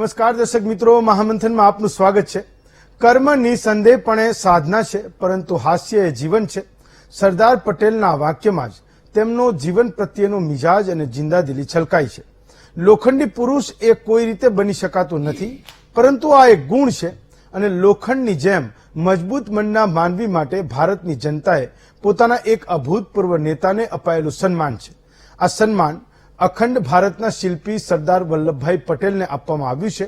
નમસ્કાર દર્શક મિત્રો, મહામંથનમાં આપનું સ્વાગત છે। કર્મ નિસંદેહપણે સાધના છે, પરંતુ હાસ્ય એ જીવન છે। સરદાર પટેલના વાક્યમાં જ તેમનો જીવન પ્રત્યેનો મિજાજ અને જિંદાદિલી છલકાય છે। લોખંડી પુરુષ એ કોઈ રીતે બની શકાતો નથી, પરંતુ આ એક ગુણ છે અને લોખંડની જેમ મજબૂત મનના માનવી માટે ભારતની જનતાએ પોતાના એક અભૂતપૂર્વ નેતાને અપાયેલું સન્માન છે। આ સન્માન અખંડ ભારતના શિલ્પી સરદાર વલ્લભભાઈ પટેલને આપવામાં આવ્યું છે।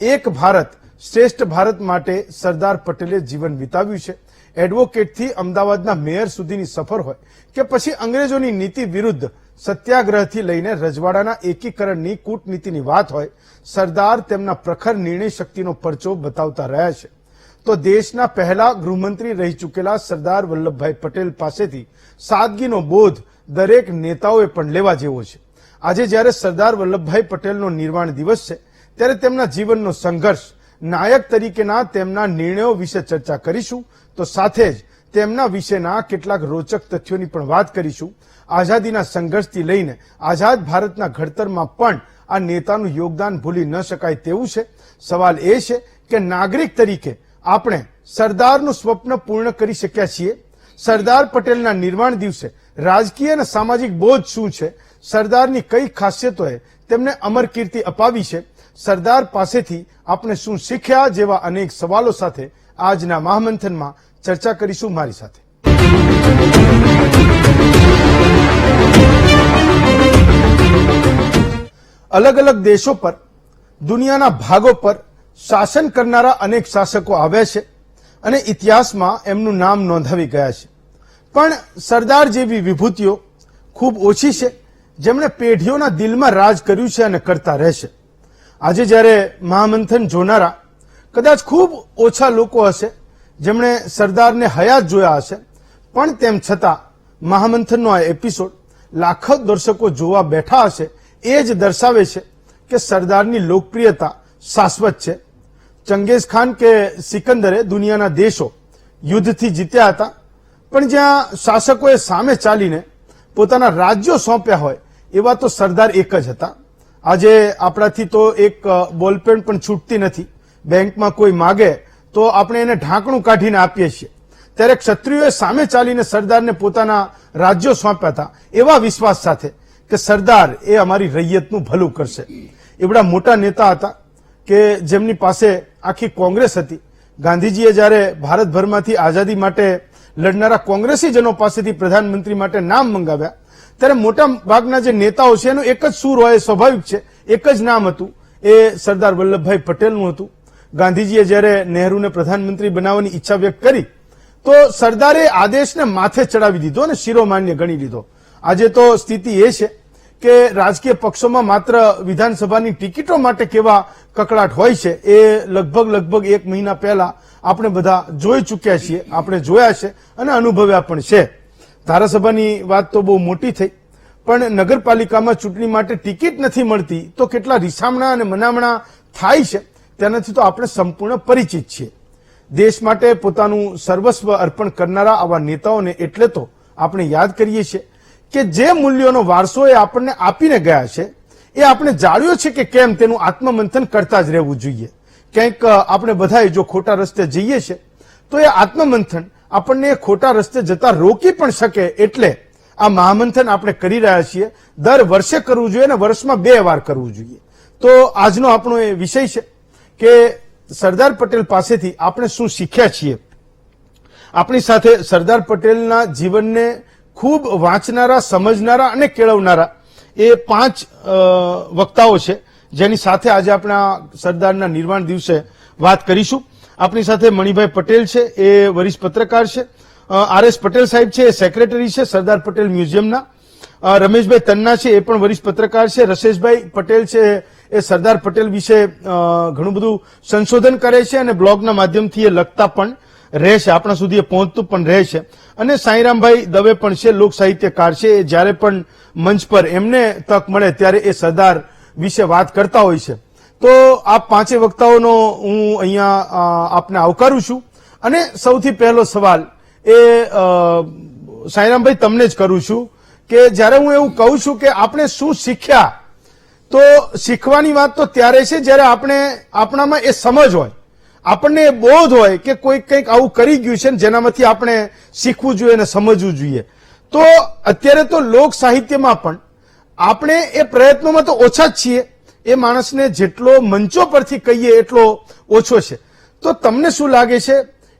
એક ભારત શ્રેષ્ઠ ભારત માટે સરદાર પટેલે જીવન વિતાવ્યું છે। એડવોકેટથી અમદાવાદના મેયર સુધીની સફર હોય કે પછી અંગ્રેજોની નીતિ વિરુદ્ધ સત્યાગ્રહથી લઈને રજવાડાના એકીકરણની કૂટનીતિની વાત હોય, સરદાર તેમના પ્રખર નિર્ણય શક્તિનો પરચો બતાવતા રહ્યા છે। તો દેશના પહેલા ગૃહમંત્રી રહી ચૂકેલા સરદાર વલ્લભભાઈ પટેલ પાસેથી સાદગીનો બોધ દરેક નેતાઓએ પણ લેવા જેવો છે। આજે જ્યારે સરદાર વલ્લભભાઈ પટેલનો નિર્વાણ દિવસ છે, ત્યારે તેમના જીવનનો સંઘર્ષ, નાયક તરીકેના તેમના નિર્ણયો વિશે ચર્ચા કરીશું, તો સાથે જ તેમના વિશેના કેટલાક રોચક તથ્યોની પણ વાત કરીશું। આઝાદીના સંઘર્ષથી લઈને આઝાદ ભારતના ઘડતરમાં પણ આ નેતાનું યોગદાન ભૂલી ન શકાય તેવું છે। સવાલ એ છે કે નાગરિક તરીકે આપણે સરદારનું સ્વપ્ન પૂર્ણ કરી શક્યા છીએ? સરદાર પટેલના નિર્વાણ દિવસે રાજકીય અને સામાજિક બોધ શું છે? સરદારની કઈ ખાસિયતોએ તેમને અમર કીર્તિ અપાવી છે? સરદાર પાસેથી આપણે શું શીખ્યા? જેવા અનેક સવાલો સાથે આજના મહામંથનમાં ચર્ચા કરીશું મારી સાથે। અલગ અલગ દેશો પર, દુનિયાના ભાગો પર શાસન કરનારા અનેક શાસકો આવ્યા છે અને ઇતિહાસમાં એમનું નામ નોંધાવી ગયા છે, પણ સરદાર જેવી વિભૂતિઓ ખૂબ ઓછી છે જેમણે પેઢીઓના દિલમાં રાજ કર્યું છે અને કરતા રહેશે। આજે જ્યારે મહામંથન જોનારા કદાચ ખૂબ ઓછા લોકો હશે જેમણે સરદારને હયાત જોયા હશે, પણ તેમ છતાં મહામંથનનો આ એપિસોડ લાખો દર્શકો જોવા બેઠા હશે એ જ દર્શાવે છે કે સરદારની લોકપ્રિયતા શાશ્વત છે। ચંગેઝ ખાન કે સિકંદરે દુનિયાના દેશો યુદ્ધથી જીત્યા હતા, પણ જ્યાં શાસકોએ સામે ચાલીને પોતાના રાજ્યો સોંપ્યા હોય એવા તો સરદાર એક જ હતા। આજે આપણાથી તો એક બોલપેન પણ છૂટતી નથી, બેંકમાં કોઈ માગે તો આપણે એને ઢાંકણું કાઢીને આપીએ છીએ, ત્યારે ક્ષત્રિયોએ સામે ચાલીને સરદારને પોતાના રાજ્યો સોંપ્યા હતા એવા વિશ્વાસ સાથે કે સરદાર એ અમારી રૈયતનું ભલું કરશે। એવડા મોટા નેતા હતા કે જેમની પાસે આખી કોંગ્રેસ હતી। ગાંધીજીએ જ્યારે ભારતભરમાંથી આઝાદી માટે લડનારા કોંગ્રેસીજનો પાસેથી પ્રધાનમંત્રી માટે નામ મંગાવ્યા, ત્યારે મોટા ભાગના જે નેતાઓ છે એનો એક જ સૂર હોય, સ્વાભાવિક છે, એક જ નામ હતું, એ સરદાર વલ્લભભાઈ પટેલનું હતું। ગાંધીજીએ જ્યારે નહેરુને પ્રધાનમંત્રી બનાવવાની ઈચ્છા વ્યક્ત કરી તો સરદારે આદેશને માથે ચડાવી દીધો અને શિરોમાન્ય ગણી લીધો। આજે તો સ્થિતિ એ છે કે રાજકીય પક્ષોમાં માત્ર વિધાનસભાની ટિકિટો માટે કેવા કકળાટ હોય છે એ લગભગ એક મહિના પહેલા આપણે બધા જોઈ ચૂક્યા છીએ, આપણે જોયા છે અને અનુભવ્યા પણ છે। ધારાસભાની વાત તો બહુ મોટી થઈ, પણ નગરપાલિકામાં ચૂંટણી માટે ટિકિટ નથી મળતી તો કેટલા રીસામણા અને મનામણા થાય છે તેનાથી તો આપણે સંપૂર્ણ પરિચિત છીએ। દેશ માટે પોતાનું સર્વસ્વ અર્પણ કરનારા આવા નેતાઓને એટલે તો આપણે યાદ કરીએ છીએ કે જે મૂલ્યોનો વારસો એ આપણને આપીને ગયા છે એ આપણે જાળ્યો છે કે કેમ તેનું આત્મમંથન કરતા જ રહેવું જોઈએ। ક્યાંક આપણે બધાએ જો ખોટા રસ્તે જઈએ છીએ તો એ આત્મમંથન આપણને ખોટા રસ્તે જતા રોકી પણ શકે, એટલે આ મહામંથન આપણે કરી રહ્યા છીએ। દર વર્ષે કરવું જોઈએ અને વર્ષમાં 2 વાર કરવું જોઈએ। તો આજનો આપણો એ વિષય છે કે સરદાર પટેલ પાસેથી આપણે શું શીખ્યા છીએ। આપણી સાથે સરદાર પટેલના જીવનને ખૂબ વાંચનારા, સમજનારા અને કેળવનારા એ 5 વક્તાઓ છે જેની સાથે આજે આપણા સરદારના નિર્વાણ દિવસે વાત કરીશું। આપણી સાથે મણિભાઈ પટેલ છે, એ વરિષ્ઠ પત્રકાર છે। RS પટેલ સાહેબ છે, એ સેક્રેટરી છે સરદાર પટેલ મ્યુઝિયમના। રમેશભાઈ તન્ના છે, એ પણ વરિષ્ઠ પત્રકાર છે। રશેશભાઈ પટેલ છે, એ સરદાર પટેલ વિશે ઘણું બધું સંશોધન કરે છે અને બ્લોગના માધ્યમથી એ લખતા પણ રહે છે, આપણા સુધી એ પહોંચતું પણ રહે છે। અને સાંઈરામભાઈ દવે પણ છે, લોક સાહિત્યકાર છે, એ જ્યારે પણ મંચ પર એમને તક મળે ત્યારે એ સરદાર વિશે વાત કરતા હોય છે। તો આ 5 વક્તાઓનો હું અહીંયા આપને આવકારું છું અને સૌથી પહેલો સવાલ એ સાંઈરામભાઈ તમને જ કરું છું કે જ્યારે હું એવું કહું છું કે આપણે શું શીખ્યા તો શીખવાની વાત તો ત્યારે છે જ્યારે આપણે આપણામાં એ સમજ હોય, આપણને એ બોધ હોય કે કોઈ કંઈક આવું કરી ગયું છે ને જેનામાંથી આપણે શીખવું જોઈએ અને સમજવું જોઈએ. તો અત્યારે તો લોક સાહિત્યમાં પણ આપણે એ પ્રયત્નોમાં તો ઓછા જ છીએ. એ માણસને જેટલો મંચો પરથી કહીએ એટલો ઓછો છે. તો તમને શું લાગે છે,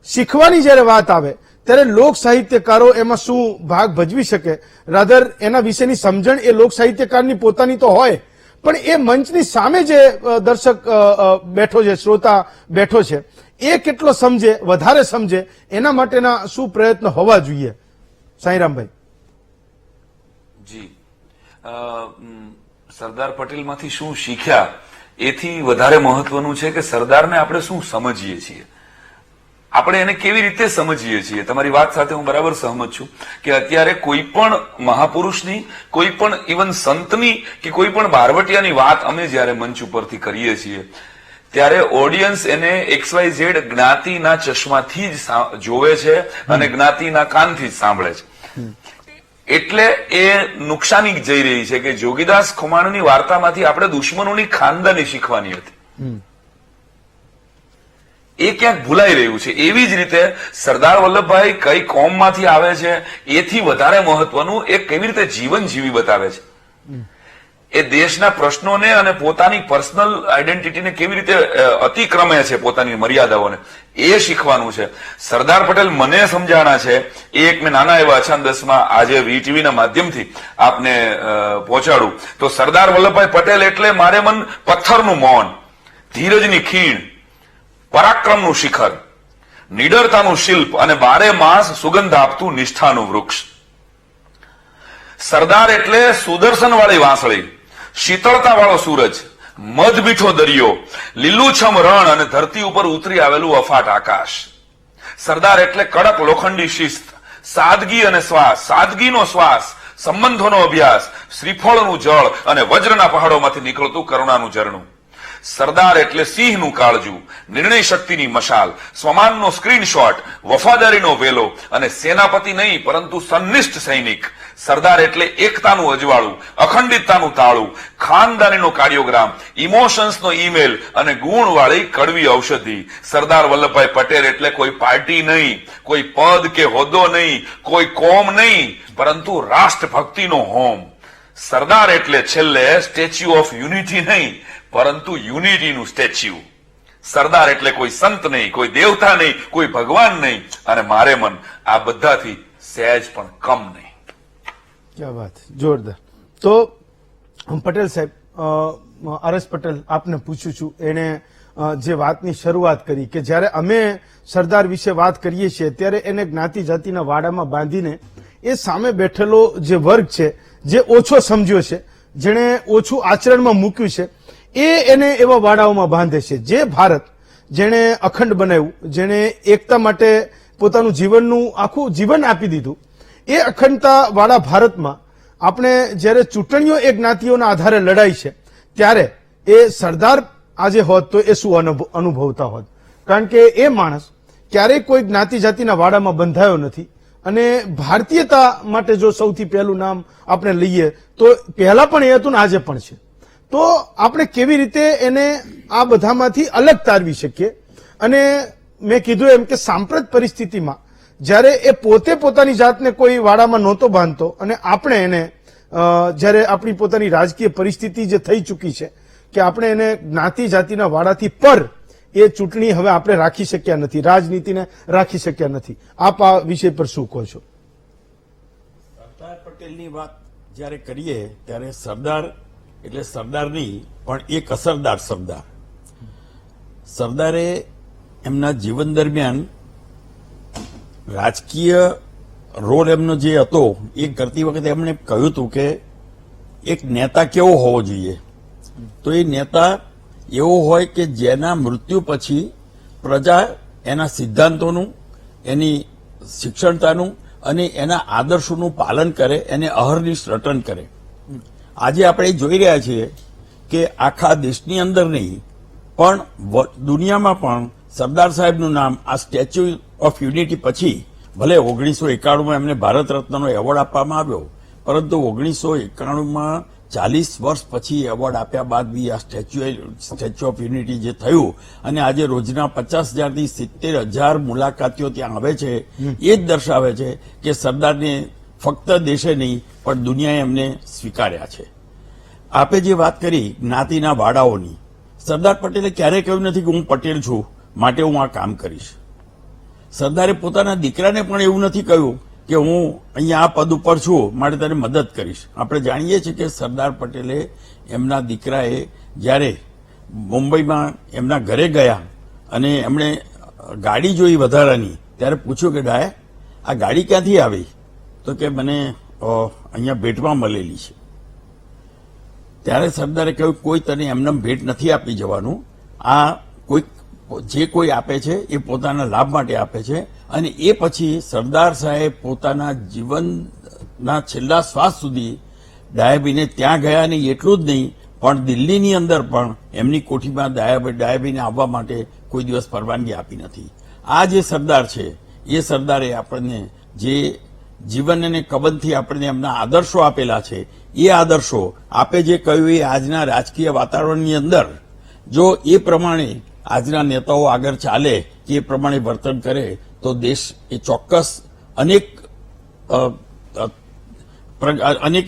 શીખવાની જ્યારે વાત આવે ત્યારે લોક સાહિત્યકારો એમાં શું ભાગ ભજવી શકે? રાધર એના વિશેની સમજણ એ લોક સાહિત્યકારની પોતાની તો હોય, પણ એ મંચની સામે જે દર્શક બેઠો છે, શ્રોતા બેઠો છે, એ કેટલો સમજે, વધારે સમજે, એના માટેના શું પ્રયત્ન હોવા જોઈએ? સાંઈરામભાઈ. જી, સરદાર પટેલમાંથી શું શીખ્યા એથી વધારે મહત્વનું છે કે સરદારને આપણે શું સમજીએ છીએ, આપણે એને કેવી રીતે સમજીએ છીએ. તમારી વાત સાથે હું બરાબર સહમત છું કે અત્યારે કોઈ પણ મહાપુરુષની, કોઈ પણ ઇવન સંતની કે કોઈ પણ બારવટિયાની વાત અમે જયારે મંચ ઉપરથી કરીએ છીએ ત્યારે ઓડિયન્સ એને XYZ જ્ઞાતિના ચશ્માથી જ જોવે છે અને જ્ઞાતિના કાનથી જ સાંભળે છે. એટલે એ નુકસાની જઈ રહી છે કે જોગીદાસ ખુમાણની વાર્તામાંથી આપણે દુશ્મનોની ખાનદાની શીખવાની હતી, એ ક્યાંક ભૂલાઈ રહ્યું છે. એવી જ રીતે સરદાર વલ્લભભાઈ કઈ કોમમાંથી આવે છે એથી વધારે મહત્વનું એ કેવી રીતે જીવન જીવી બતાવે છે, એ દેશના પ્રશ્નોને અને પોતાની પર્સનલ આઈડેન્ટિટીને કેવી રીતે અતિક્રમે છે, પોતાની મર્યાદાઓને, એ શીખવાનું છે. સરદાર પટેલ મને સમજાણા છે એ એક મેં નાના એવા અછાંદસમાં આજે વીટીવીના માધ્યમથી આપને પહોંચાડું તો સરદાર વલ્લભભાઈ પટેલ એટલે મારે મન પથ્થરનું મૌન, ધીરજની ખીણ, પરાક્રમનું શિખર, નિડરતાનું શિલ્પ અને બારે માસ સુગંધ આપતું નિષ્ઠાનું વૃક્ષ. સરદાર એટલે સુદર્શન વાળી વાંસળી, શીતળતા વાળો સૂરજ, મધ મીઠો દરિયો, લીલુંછમ રણ અને ધરતી ઉપર ઉતરી આવેલું અફાટ આકાશ. સરદાર એટલે કડક લોખંડી શિસ્ત, સાદગી અને શ્વાસ, સાદગીનો શ્વાસ, સંબંધોનો અભ્યાસ, શ્રીફળનું જળ અને વજ્રના પહાડોમાંથી નીકળતું કરુણાનું ઝરણું. સરદાર એટલે સિંહનું કાળજું, નિર્ણય શક્તિની મશાલ, સ્વમાનનો સ્ક્રીનશોટ, વફાદારીનો વેલો અને સેનાપતિ નહીં પરંતુ સંનિષ્ઠ સૈનિક. સરદાર એટલે એકતાનું અજવાળું, અખંડિતતાનું તાળું, ખાનદાનીનો કાર્ડિયોગ્રામ, ઇમોશન્સનો ઈમેલ અને ગુણવાળી કડવી ઔષધિ. સરદાર વલ્લભભાઈ પટેલ એટલે કોઈ પાર્ટી નહીં, કોઈ પદ કે હોદ્દો નહીં, કોઈ કોમ નહીં, પરંતુ રાષ્ટ્રભક્તિનો હોમ. સરદાર એટલે છેલ્લે સ્ટેચ્યુ ઓફ યુનિટી નહીં પરંતુ યુનિટીનું સ્ટેચ્યુ. સરદાર એટલે કોઈ સંત નહીં, કોઈ દેવતા નહીં, કોઈ ભગવાન નહીં અને મારે મન આ બધાથી સહેજ પણ કમ નહીં. ક્યા વાત, જોરદાર. તો પટેલ સાહેબ, RS પટેલ આપને પૂછું છું, એને જે વાતની શરૂઆત કરી કે જ્યારે અમે સરદાર વિશે વાત કરીએ છીએ ત્યારે એને જ્ઞાતિ જાતિના વાડામાં બાંધીને એ સામે બેઠેલો જે વર્ગ છે, જે ઓછો સમજ્યો છે, જેણે ઓછું આચરણમાં મૂક્યું છે, એને એવા વાડાઓમાં બાંધે છે. જે ભારત જેણે અખંડ બનાવ્યું, જેણે એકતા માટે પોતાનું જીવનનું આખું જીવન આપી દીધું, એ અખંડતા વાળા ભારતમાં આપણે જ્યારે ચૂંટણીઓ એ જ્ઞાતિઓના આધારે લડાઈ છે ત્યારે એ સરદાર આજે હોત તો એ શું અનુભવતા હોત? કારણ કે એ માણસ ક્યારેય કોઈ જ્ઞાતિ જાતિના વાડામાં બંધાયો નથી અને ભારતીયતા માટે જો સૌથી પહેલું નામ આપણે લઈએ તો પહેલા પણ એ હતું ને આજે પણ છે. તો આપણે કેવી રીતે એને આ બધામાંથી અલગ તારવી શકીએ? અને મેં કીધું એમ કે સાંપ્રત પરિસ્થિતિમાં જ્યારે એ પોતે પોતાની જાતને કોઈ વાડામાં નહોતો બાંધતો અને આપણે એને જ્યારે આપણી પોતાની રાજકીય પરિસ્થિતિ જે થઈ ચૂકી છે કે આપણે એને જ્ઞાતિ જાતિના વાડાથી પર એ ચૂંટણી હવે આપણે રાખી શક્યા નથી, રાજનીતિને રાખી શક્યા નથી. આપ આ વિષય પર શું કહો છો? સરદાર પટેલની વાત જ્યારે કરીએ ત્યારે સરદાર એટલે સરદાર નહીં પણ એક અસરદાર સરદાર. સરદારે એમના જીવન દરમિયાન રાજકીય રોલ એમનો જે હતો એ કરતી વખતે એમણે કહ્યું હતું કે એક નેતા કેવો હોવો જોઈએ, તો એ નેતા એવો હોય કે જેના મૃત્યુ પછી પ્રજા એના સિદ્ધાંતોનું, એની શિક્ષણતાનું અને એના આદર્શોનું પાલન કરે, એને અહર્નિશ રટન કરે. આજે આપણે જોઈ રહ્યા છીએ કે આખા દેશની અંદર નહીં પણ દુનિયામાં પણ સરદાર સાહેબનું નામ આ સ્ટેચ્યુ ઓફ યુનિટી પછી ભલે 1991માં એમને ભારત રત્નનો એવોર્ડ આપવામાં આવ્યો, પરંતુ 1991માં 40 વર્ષ પછી એવોર્ડ આપ્યા બાદ બી આ સ્ટેચ્યુ ઓફ યુનિટી જે થયું અને આજે રોજના 50,000 થી 70,000 મુલાકાતીઓ ત્યાં આવે છે, એ જ દર્શાવે છે કે સરદારને ફક્ત દેશે નહીં પણ દુનિયાએ એમને સ્વીકાર્યા છે. આપે જે વાત કરી જ્ઞાતિના વાડાઓની, સરદાર પટેલે ક્યારેય કહ્યું નથી કે હું પટેલ છું માટે હું આ કામ કરીશ. સરદારે પોતાના દીકરાને પણ એવું નથી કહ્યું કે હું અહીંયા આ પદ ઉપર છું માટે તને મદદ કરીશ. આપણે જાણીએ છીએ કે સરદાર પટેલે એમના દીકરાએ જ્યારે મુંબઈમાં એમના ઘરે ગયા અને એમણે ગાડી જોઈ વધારાની, ત્યારે પૂછ્યું કે ડાય આ ગાડી ક્યાંથી આવી? તો કે મને અહીંયા ભેટમાં મળેલી છે. ત્યારે સરદારે કહ્યું કોઈ તને એમને ભેટ નથી આપી જવાનું, આ જે કોઈ આપે છે એ પોતાના લાભ માટે આપે છે. અને એ પછી સરદાર સાહેબ પોતાના જીવનના છેલ્લા શ્વાસ સુધી ડાયાબીને ત્યાં ગયા નહીં, એટલું જ નહીં પણ દિલ્હીની અંદર પણ એમની કોઠીમાં ડાયાબીને આવવા માટે કોઈ દિવસ પરવાનગી આપી નથી. આ જે સરદાર છે એ સરદારે આપણને જે જીવન અને કબનથી આપણને એમના આદર્શો આપેલા છે, એ આદર્શો આપે જે કહ્યું એ આજના રાજકીય વાતાવરણની અંદર જો એ પ્રમાણે આજના નેતાઓ આગળ ચાલે કે એ પ્રમાણે વર્તન કરે તો દેશ એ ચોક્કસ અનેક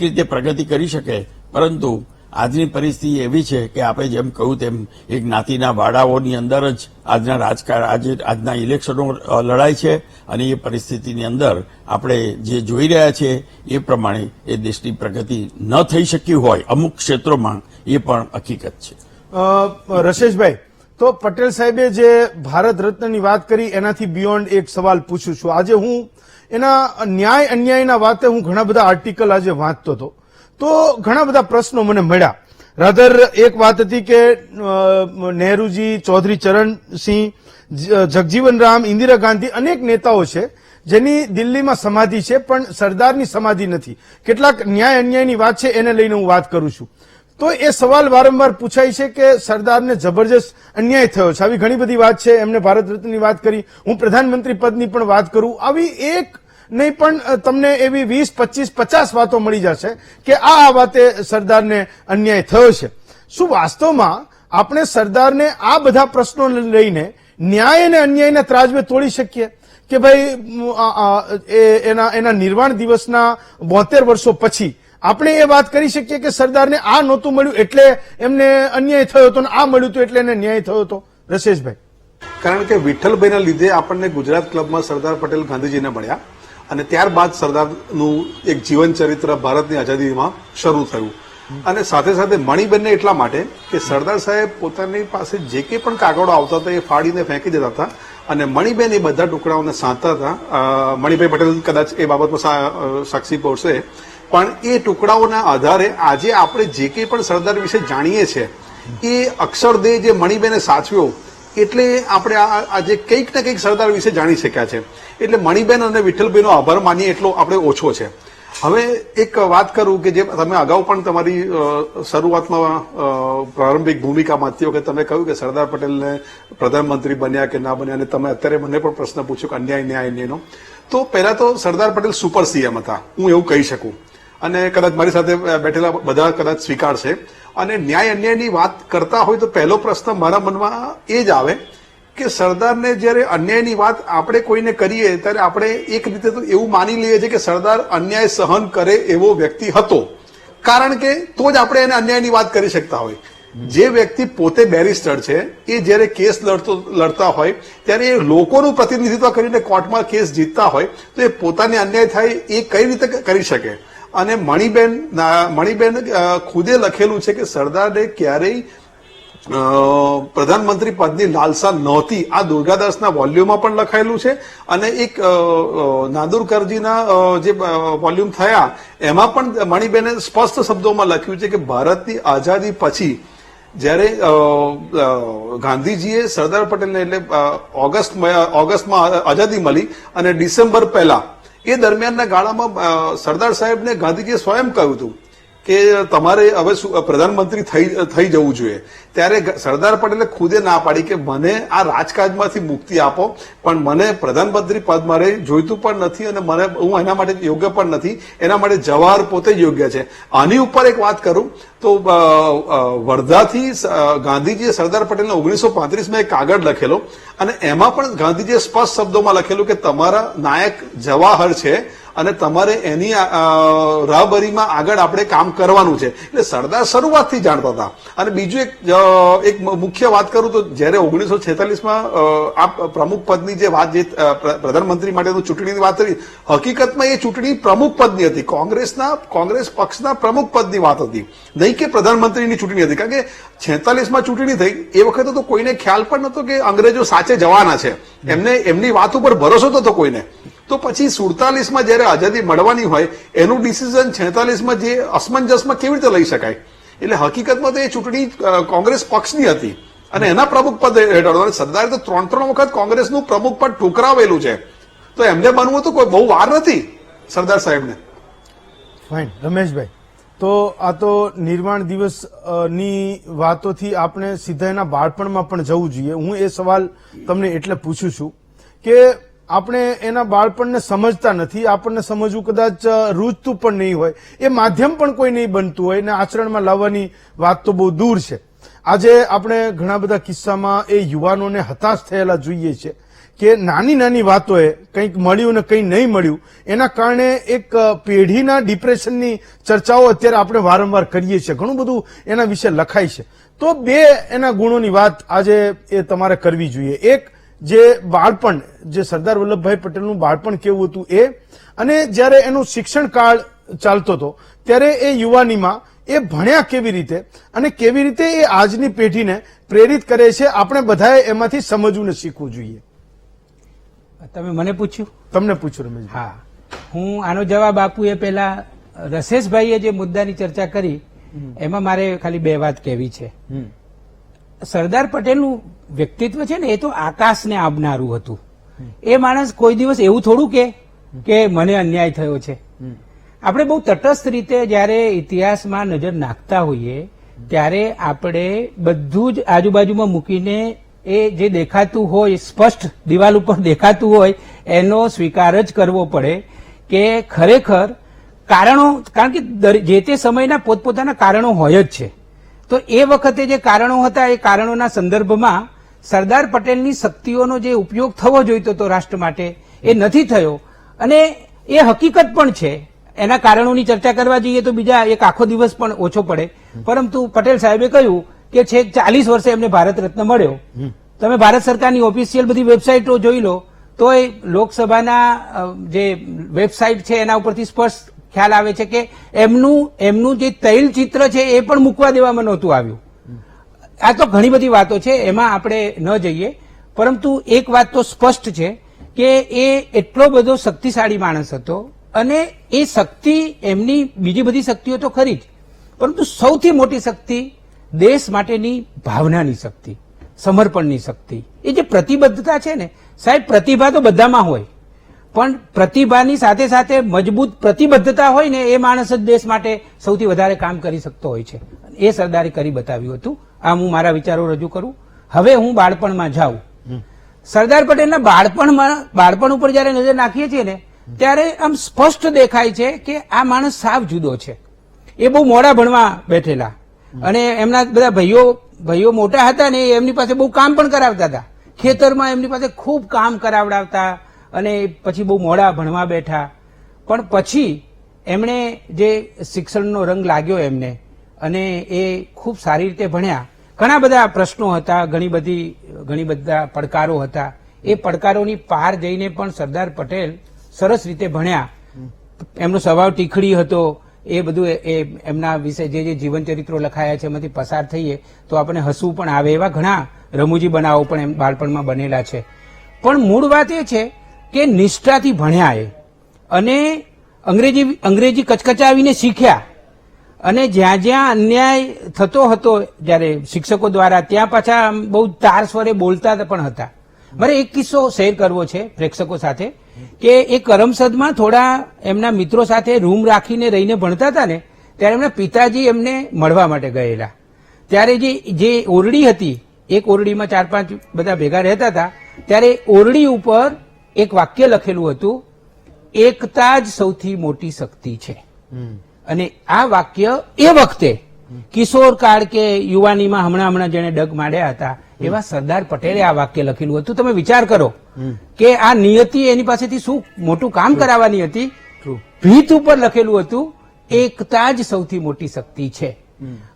રીતે પ્રગતિ કરી શકે. પરંતુ આજની પરિસ્થિતિ એવી છે કે આપણે જેમ કહ્યું તેમ એક જ્ઞાતિના વાડાઓની અંદર જ આજના ઇલેક્શનો લડાય છે અને એ પરિસ્થિતિની અંદર આપણે જે જોઈ રહ્યા છીએ એ પ્રમાણે એ દેશની પ્રગતિ ન થઈ શકી હોય અમુક ક્ષેત્રોમાં, એ પણ હકીકત છે. રશેશભાઈ, તો પટેલ સાહેબે જે ભારત રત્નની વાત કરી એનાથી બિયોન્ડ એક સવાલ પૂછું છું. આજે હું એના ન્યાય અન્યાયના વાતે હું ઘણા બધા આર્ટિકલ આજે વાંચતો હતો તો ઘણા બધા પ્રશ્નો મને મળ્યા. રાધર એક વાત હતી કે નહેરુજી, ચૌધરી ચરણસિંહ, જગજીવન રામ, ઇન્દિરા ગાંધી અનેક નેતાઓ છે જેની દિલ્હીમાં સમાધિ છે પણ સરદારની સમાધિ નથી. કેટલાક ન્યાય અન્યાયની વાત છે એને લઈને હું વાત કરું છું. તો એ સવાલ વારંવાર પૂછાય છે કે સરદારને જબરજસ્ત અન્યાય થયો છે. આવી ઘણી બધી વાત છે. એમને ભારત રત્નની વાત કરી, હું પ્રધાનમંત્રી પદની પણ વાત કરું. આવી એક નહીં પણ તમને એવી 20, 25, 50 વાતો મળી જશે કે આ વાતે સરદારને અન્યાય થયો છે. શું વાસ્તવમાં આપણે સરદારને આ બધા પ્રશ્નો લઈને ન્યાય અને અન્યાયના ત્રાજવે તોડી શકીએ કે ભાઈ એના નિર્વાણ દિવસના 72 વર્ષો પછી આપણે એ વાત કરી શકીએ કે સરદારને આ નહોતું મળ્યું એટલે એમને અન્યાય થયો હતો, આ મળ્યું હતું એટલે એને ન્યાય થયો હતો? રશેશભાઈ, કારણ કે વિઠ્ઠલભાઈના લીધે આપણને ગુજરાત ક્લબમાં સરદાર પટેલ ગાંધીજીને મળ્યા અને ત્યારબાદ સરદારનું એક જીવન ચરિત્ર ભારતની આઝાદીમાં શરૂ થયું. અને સાથે સાથે મણિબેનને એટલા માટે કે સરદાર સાહેબ પોતાની પાસે જે કંઈ પણ કાગળો આવતા હતા એ ફાડીને ફેંકી દેતા હતા અને મણિબેન એ બધા ટુકડાઓને સાંધતા હતા. મણિભાઈ પટેલ કદાચ એ બાબતમાં સાક્ષી પડશે, પણ એ ટુકડાઓના આધારે આજે આપણે જે કંઈ પણ સરદાર વિશે જાણીએ છીએ એ અક્ષરદેહ જે મણિબેને સાચવ્યો એટલે આપણે આજે કંઈક ને કંઈક સરદાર વિશે જાણી શક્યા છે. એટલે મણિબેન અને વિઠ્ઠલભાઈનો આભાર માનીએ એટલો આપણે ઓછો છે. હવે એક વાત કરું કે જે તમે અગાઉ પણ તમારી શરૂઆતમાં પ્રારંભિક ભૂમિકામાં હતી વખતે તમે કહ્યું કે સરદાર પટેલને પ્રધાનમંત્રી બન્યા કે ના બન્યા, અને તમે અત્યારે મને પણ પ્રશ્ન પૂછ્યો કે અન્યાય ન્યાય અન્યાયનો. તો પહેલા તો સરદાર પટેલ સુપર સીએમ હતા, હું એવું કહી શકું, અને કદાચ મારી સાથે બેઠેલા બધા કદાચ સ્વીકારશે. અને ન્યાય અન્યાયની વાત કરતા હોય તો પહેલો પ્રશ્ન મારા મનમાં એ જ આવે કે સરદારને જ્યારે અન્યાયની વાત આપણે કોઈને કરીએ ત્યારે આપણે એક રીતે તો એવું માની લઈએ છીએ કે સરદાર અન્યાય સહન કરે એવો વ્યક્તિ હતો, કારણ કે તો જ આપણે એને અન્યાયની વાત કરી શકતા હોય. જે વ્યક્તિ પોતે બેરિસ્ટર છે એ જ્યારે કેસ લડતા હોય ત્યારે એ લોકોનું પ્રતિનિધિત્વ કરીને કોર્ટમાં કેસ જીતતા હોય તો એ પોતાને અન્યાય થાય એ કઈ રીતે કરી શકે? અને મણિબેન ખુદે લખેલું છે કે સરદારે ક્યારેય પ્રધાનમંત્રી પદની લાલસા નહોતી. આ દુર્ગાદાસના વોલ્યુમમાં પણ લખાયેલું છે અને એક નાદુરકરજીના જે વોલ્યુમ થયા એમાં પણ મણિબેને સ્પષ્ટ શબ્દોમાં લખ્યું છે કે ભારતની આઝાદી પછી જ્યારે ગાંધીજીએ સરદાર પટેલને એટલે ઓગસ્ટમાં આઝાદી મળી અને ડિસેમ્બર પહેલા એ દરમિયાનના ગાળામાં સરદાર સાહેબને ગાંધીજીએ સ્વયં કહ્યું હતું કે તમારે હવે પ્રધાનમંત્રી થઈ જવું જોઈએ, ત્યારે સરદાર પટેલે ખુદે ના પાડી કે મને આ રાજકાજમાંથી મુક્તિ આપો, પણ મને પ્રધાનમંત્રી પદ મારે જોઈતું પણ નથી અને હું એના માટે યોગ્ય પણ નથી, એના માટે જવાહર પોતે જ યોગ્ય છે. આની ઉપર એક વાત કરું તો વર્ધાથી ગાંધીજીએ સરદાર પટેલને 1935માં એક કાગળ લખેલો અને એમાં પણ ગાંધીજીએ સ્પષ્ટ શબ્દોમાં લખેલું કે તમારા નાયક જવાહર છે અને તમારે એની રાહબરીમાં આગળ આપણે કામ કરવાનું છે. એટલે સરદાર શરૂઆતથી જાણતા હતા. અને બીજું એક મુખ્ય વાત કરું તો જયારે 1946માં આ પ્રમુખ પદની જે વાત, જે પ્રધાનમંત્રી માટેનું ચૂંટણીની વાત કરી, હકીકતમાં એ ચૂંટણી પ્રમુખ પદની હતી, કોંગ્રેસ પક્ષના પ્રમુખ પદની વાત હતી, નહીં કે પ્રધાનમંત્રીની ચૂંટણી હતી. કારણ કે 46માં ચૂંટણી થઈ એ વખતે તો કોઈને ખ્યાલ પણ નહોતો કે અંગ્રેજો સાચે જવાના છે, એમની વાત ઉપર ભરોસો નહોતો કોઈને. તો પછી 47માં જયારે આઝાદી મળવાની હોય એનું ડિસિઝન 46માં જે અસમંજસમાં કેવી રીતે લઈ શકાય? એટલે હકીકતમાં તો એ ચૂંટણી કોંગ્રેસ પક્ષની હતી અને એના પ્રમુખ પદ હેઠળ સરદારે તો 3 વખત કોંગ્રેસનું પ્રમુખ પદ ઠુકરાવેલું છે. તો એમને બનવું તો કોઈ બહુ વાર નથી સરદાર સાહેબને. ફાઇન. રમેશભાઈ, તો આ તો નિર્માણ દિવસની વાતોથી આપણે સીધા એના બાળપણમાં પણ જવું જોઈએ. હું એ સવાલ તમને એટલે પૂછું છું કે આપણે એના બાળપણને સમજતા નથી, આપણને સમજવું કદાચ રૂચતું પણ નહીં હોય, એ માધ્યમ પણ કોઈ નહીં બનતું હોય ને આચરણમાં લાવવાની વાત તો બહુ દૂર છે. આજે આપણે ઘણા બધા કિસ્સામાં એ યુવાનોને હતાશ થયેલા જોઈએ છે કે નાની નાની વાતોએ કંઈક મળ્યું ને કંઈ નહીં મળ્યું એના કારણે એક પેઢીના ડિપ્રેશનની ચર્ચાઓ અત્યારે આપણે વારંવાર કરીએ છીએ, ઘણું બધું એના વિશે લખાય છે. તો બે એના ગુણોની વાત આજે એ તમારે કરવી જોઈએ. એક, જે બાળપણ, જે સરદાર વલ્લભભાઈ પટેલનું બાળપણ કેવું હતું એ, અને જ્યારે એનો શિક્ષણ કાળ ચાલતો હતો ત્યારે એ યુવાનીમાં એ ભણ્યા કેવી રીતે અને કેવી રીતે એ આજની પેઢીને પ્રેરિત કરે છે, આપણે બધાએ એમાંથી સમજવું ને શીખવું જોઈએ. તમે મને પૂછ્યું? તમને પૂછ્યું રમેશ. હા, હું આનો જવાબ આપું એ પહેલા રસેશભાઈએ જે મુદ્દાની ચર્ચા કરી એમાં મારે ખાલી બે વાત કહેવી છે. સરદાર પટેલનું વ્યક્તિત્વ છે ને એ તો આકાશને આબનારું હતું. એ માણસ કોઈ દિવસ એવું થોડું કે મને અન્યાય થયો છે. આપણે બહુ તટસ્થ રીતે જયારે ઇતિહાસમાં નજર નાખતા હોઈએ ત્યારે આપણે બધું જ આજુબાજુમાં મૂકીને એ જે દેખાતું હોય, સ્પષ્ટ દિવાલ ઉપર દેખાતું હોય એનો સ્વીકાર જ કરવો પડે કે ખરેખર કારણો, કારણ કે જે તે સમયના પોતપોતાના કારણો હોય જ છે. તો એ વખતે જે કારણો હતા એ કારણોના સંદર્ભમાં સરદાર પટેલની શક્તિઓનો જે ઉપયોગ થવો જોઈતો હતો રાષ્ટ્ર માટે એ નથી થયો અને એ હકીકત પણ છે. એના કારણોની ચર્ચા કરવા જઈએ તો બીજા એક આખો દિવસ પણ ઓછો પડે. પરંતુ પટેલ સાહેબે કહ્યું કે છેક 40 વર્ષે એમને ભારત રત્ન મળ્યો. તમે ભારત સરકારની ઓફિશિયલ બધી વેબસાઇટો જોઈ લો તો એ લોકસભાના જે વેબસાઇટ છે એના ઉપરથી સ્પષ્ટ ખ્યાલ આવે છે કે એમનું જે તૈલ ચિત્ર છે એ પણ મૂકવા દેવામાં નહોતું આવ્યું. આ તો ઘણી બધી વાતો છે, એમાં આપણે ન જઈએ. પરંતુ એક વાત તો સ્પષ્ટ છે કે એ એટલો બધો શક્તિશાળી માણસ હતો અને એ શક્તિ, એમની બીજી બધી શક્તિઓ તો ખરી જ, પરંતુ સૌથી મોટી શક્તિ દેશ માટેની ભાવનાની શક્તિ, સમર્પણની શક્તિ. એ જે પ્રતિબદ્ધતા છે ને સાહેબ, પ્રતિભા તો બધામાં હોય પણ પ્રતિભાની સાથે સાથે મજબૂત પ્રતિબદ્ધતા હોય ને એ માણસ જ દેશ માટે સૌથી વધારે કામ કરી શકતો હોય છે. એ સરદારે કરી બતાવ્યું હતું. આ હું મારા વિચારો રજૂ કરું. હવે હું બાળપણમાં જાઉં. સરદાર પટેલના બાળપણ ઉપર જયારે નજર નાખીએ છીએ ને ત્યારે આમ સ્પષ્ટ દેખાય છે કે આ માણસ સાવ જુદો છે. એ બહુ મોડા ભણવા બેઠેલા અને એમના બધા ભાઈઓ મોટા હતા ને એમની પાસે બહુ કામ પણ કરાવતા હતા. ખેતરમાં એમની પાસે ખૂબ કામ કરાવડાવતા અને પછી બહુ મોડા ભણવા બેઠા. પણ પછી એમણે જે શિક્ષણનો રંગ લાગ્યો એમને અને એ ખૂબ સારી રીતે ભણ્યા. ઘણા બધા પ્રશ્નો હતા, ઘણી બધા પડકારો હતા. એ પડકારોની પાર જઈને પણ સરદાર પટેલ સરસ રીતે ભણ્યા. એમનો સ્વભાવ ટીખડી હતો. એ બધું એમના વિશે જે જીવન ચરિત્રો લખાયા છે એમાંથી પસાર થઈએ તો આપણે હસવું પણ આવે એવા ઘણા રમૂજી બનાવો પણ એમ બાળપણમાં બનેલા છે. પણ મૂળ વાત એ છે કે નિષ્ઠાથી ભણ્યા એ અને અંગ્રેજી કચકચાવીને શીખ્યા અને જ્યાં જ્યાં અન્યાય થતો હતો જયારે શિક્ષકો દ્વારા ત્યાં પાછા બહુ તાર સ્વરે બોલતા પણ હતા. મારે એક કિસ્સો શેર કરવો છે પ્રેક્ષકો સાથે કે એ કરમસદમાં થોડા એમના મિત્રો સાથે રૂમ રાખીને રહીને ભણતા હતા ને ત્યારે એમના પિતાજી એમને મળવા માટે ગયેલા. ત્યારે જે ઓરડી હતી, એક ઓરડીમાં 4-5 બધા ભેગા રહેતા હતા, ત્યારે ઓરડી ઉપર એક વાક્ય લખેલું હતું, એકતા જ સૌથી મોટી શક્તિ છે. અને આ વાક્ય એ વખતે કિશોર કાળ કે યુવાનીમાં હમણાં જેને ડગ માંડ્યા હતા એવા સરદાર પટેલે આ વાક્ય લખેલું હતું. તમે વિચાર કરો કે આ નિયતિ એની પાસેથી શું મોટું કામ કરાવવાની હતી. ભીત ઉપર લખેલું હતું, એકતા જ સૌથી મોટી શક્તિ છે.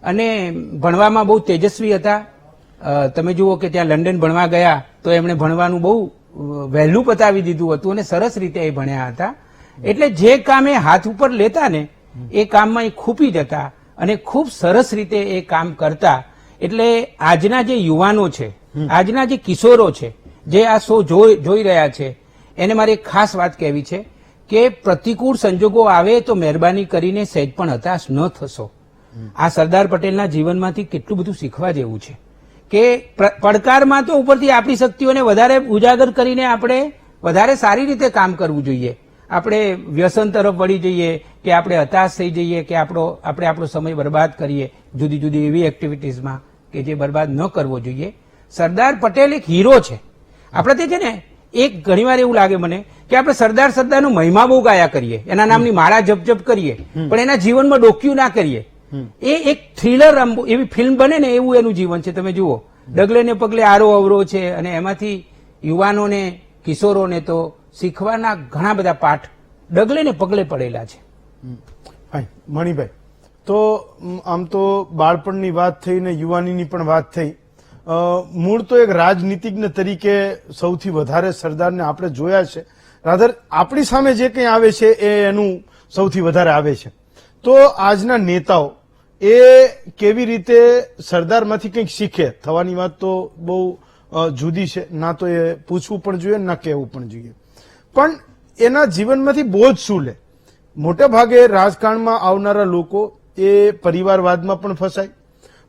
અને ભણવામાં બહુ તેજસ્વી હતા. તમે જુઓ કે ત્યાં લંડન ભણવા ગયા તો એમણે ભણવાનું બહુ વહેલું પતાવી દીધું હતું અને સરસ રીતે એ ભણ્યા હતા. એટલે જે કામ એ હાથ ઉપર લેતા ને એ કામમાં એ ખૂપી જતા અને ખૂબ સરસ રીતે એ કામ કરતા. એટલે આજના જે યુવાનો છે, આજના જે કિશોરો છે, જે આ શો જોઈ રહ્યા છે, એને મારે એક ખાસ વાત કહેવી છે કે પ્રતિકૂળ સંજોગો આવે તો મહેરબાની કરીને સહેજ પણ હતાશ ન થશો. આ સરદાર પટેલના જીવનમાંથી કેટલું બધું શીખવા જેવું છે કે પડકારમાં તો ઉપરથી આપણી શક્તિઓને વધારે ઉજાગર કરીને આપણે વધારે સારી રીતે કામ કરવું જોઈએ. આપણે વ્યસન તરફ વળી જઈએ કે આપણે હતાશ થઈ જઈએ કે આપણે આપણો સમય બરબાદ કરીએ જુદી જુદી એવી એક્ટિવિટીઝમાં કે જે બરબાદ ન કરવો જોઈએ. સરદાર પટેલ એક હીરો છે. આપણે તે છે ને એક ઘણીવાર એવું લાગે મને કે આપણે સરદારનો મહિમા બહુ ગાયા કરીએ, એના નામની માળા જપ કરીએ, પણ એના જીવનમાં ડોક્યુ ના કરીએ. એ એક થ્રિલર એવી ફિલ્મ બને ને એવું એનું જીવન છે. તમે જુઓ, ડગલે ને પગલે આરો અવરો છે અને એમાંથી યુવાનોને, કિશોરોને તો શીખવાના ઘણા બધા પાઠ ડગલે ને પગલે પડેલા છે. ફાઇન. મણિભાઈ, તો આમ તો બાળપણની વાત થઈ ને યુવાનીની પણ વાત થઈ. મૂળ તો એક રાજનીતિજ્ઞ તરીકે સૌથી વધારે સરદારને આપણે જોયા છે. રાધર આપણી સામે જે કંઈ આવે છે એ એનું સૌથી વધારે આવે છે. તો આજના નેતાઓ એ કેવી રીતે સરદારમાંથી કંઈક શીખે, થવાની વાત તો બહુ જુદી છે. ના તો એ પૂછવું પણ જોઈએ, ના કહેવું પણ જોઈએ. પણ એના જીવનમાંથી બોજ શું લે? મોટે ભાગે રાજકારણમાં આવનારા લોકો એ પરિવારવાદમાં પણ ફસાય,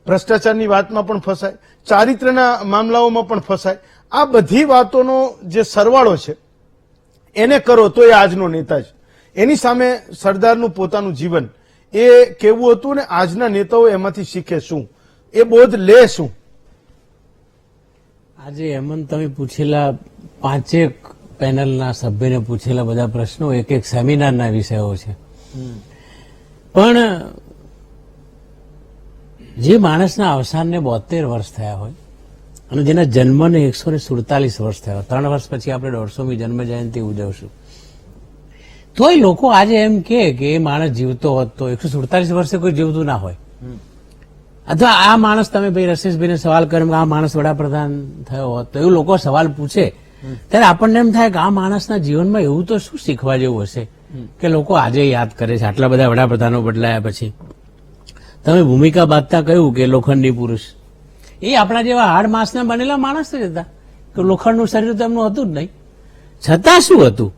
ભ્રષ્ટાચારની વાતમાં પણ ફસાય, ચારિત્રના મામલાઓમાં પણ ફસાય. આ બધી વાતોનો જે સરવાળો છે એને કરો તો એ આજનો નેતા છે. એની સામે સરદારનું પોતાનું જીવન એ કેવું હતું ને આજના નેતાઓ એમાંથી શીખે શું, એ બોધ લે શું? આજે હેમંત તમે પૂછેલા 5 પેનલના સભ્યને પૂછેલા બધા પ્રશ્નો એક સેમિનારના વિષયો છે. પણ જે માણસના અવસાનને 72 વર્ષ થયા હોય અને જેના જન્મને 147 વર્ષ થયા હોય, 3 વર્ષ પછી આપણે 150મી જન્મ જયંતિ ઉજવશું, તોય લોકો આજે એમ કે એ માણસ જીવતો હોત તો 147 વર્ષે કોઈ જીવતું ના હોય. અથવા આ માણસ, તમે ભાઈ રશેશભાઈને સવાલ કર્યો કે આ માણસ વડાપ્રધાન થયો હોત તો એવું લોકો સવાલ પૂછે ત્યારે આપણને એમ થાય કે આ માણસના જીવનમાં એવું તો શું શીખવા જેવું હશે કે લોકો આજે યાદ કરે છે આટલા બધા વડાપ્રધાનો બદલાયા પછી. તમે ભૂમિકા બાંધતા કહ્યું કે લોખંડી પુરુષ, એ આપણા જેવા હાડ માંસના બનેલા માણસ જ હતા કે લોખંડનું શરીર તો એમનું હતું જ નહીં. છતાં શું હતું?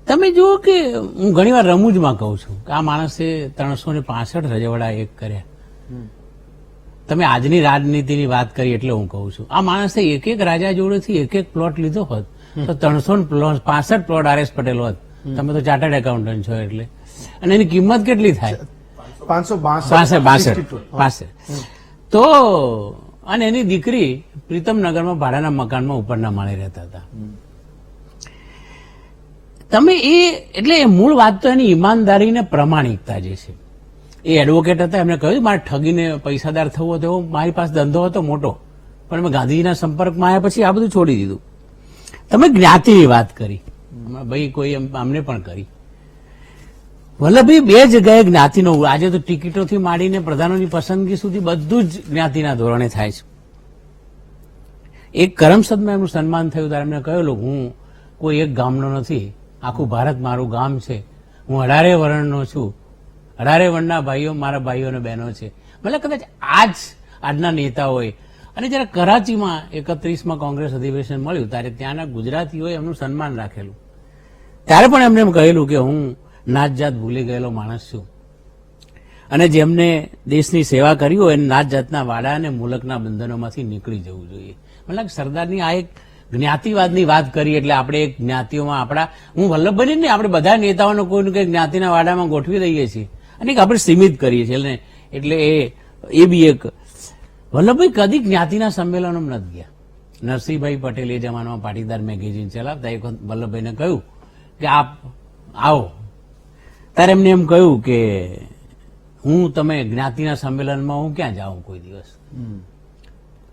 તમે જુઓ કે હું ઘણીવાર રમૂજમાં કહું છું કે આ માણસે 365 રજવાડા એક કર્યા. તમે આજની રાજનીતિની વાત કરી એટલે હું કહું છું, આ માણસે એક રાજા જોડેથી એક પ્લોટ લીધો હોત તો 365 પ્લોટ આર.એસ. પટેલ હોત. તમે તો ચાર્ટર્ડ એકાઉન્ટન્ટ છો એટલે. અને એની કિંમત કેટલી થાય? 562. તો અને એની દીકરી પ્રીતમનગરમાં ભાડાના મકાનમાં ઉપરના માળે રહેતા હતા. તમે એટલે મૂળ વાત તો એની ઈમાનદારી ને પ્રામાણિકતા જે છે. એ એડવોકેટ હતા, એમને કહ્યું મારે ઠગીને પૈસાદાર થવો હતો, મારી પાસે ધંધો હતો મોટો, પણ મેં ગાંધીજીના સંપર્કમાં આવ્યા પછી આ બધું છોડી દીધું. તમે જ્ઞાતિની વાત કરી, ભાઈ કોઈ અમને પણ કરી. વલ્લભભાઈ 2 જગ્યાએ જ્ઞાતિનો, આજે તો ટિકિટોથી માંડીને પ્રધાનોની પસંદગી સુધી બધું જ જ્ઞાતિના ધોરણે થાય છે. એક કરમસદમાં એમનું સન્માન થયું ત્યારે એમને કહેલું હું કોઈ એક ગામનો નથી, આખું ભારત મારું ગામ છે, હું 18 વર્ણનો છું, 18 વર્ણના ભાઈઓ મારા ભાઈઓ અને બહેનો છે. મતલબ કદાચ આજના નેતાઓએ, અને જયારે કરાચીમાં 31માં કોંગ્રેસ અધિવેશન મળ્યું ત્યારે ત્યાંના ગુજરાતીઓએ એમનું સન્માન રાખેલું. ત્યારે પણ એમને એમ કહેલું કે હું નાત જાત ભૂલી ગયેલો માણસ છું અને જેમને દેશની સેવા કરી હોય એને નાત જાતના વાડા અને મુલકના બંધનોમાંથી નીકળી જવું જોઈએ. મતલબ સરદારની આ એક જ્ઞાતિવાદની વાત કરી એટલે આપણે એક જ્ઞાતિઓમાં આપણા, હું વલ્લભભાઈ નહીં, આપણે બધા નેતાઓને કોઈને કંઈક જ્ઞાતિના વાડામાં ગોઠવી દઈએ છીએ અને એક આપણે સીમિત કરીએ છીએ. એટલે એ બી એક વલ્લભભાઈ કદી જ્ઞાતિના સંમેલનમાં નથી ગયા. નરસિંહભાઈ પટેલ એ જમાનામાં પાટીદાર મેગેઝિન ચલાવતા, એક વખત વલ્લભભાઈને કહ્યું કે આપ આવો, ત્યારે એમને એમ કહ્યું કે તમે જ્ઞાતિના સંમેલનમાં હું ક્યાં જાઉં કોઈ દિવસ,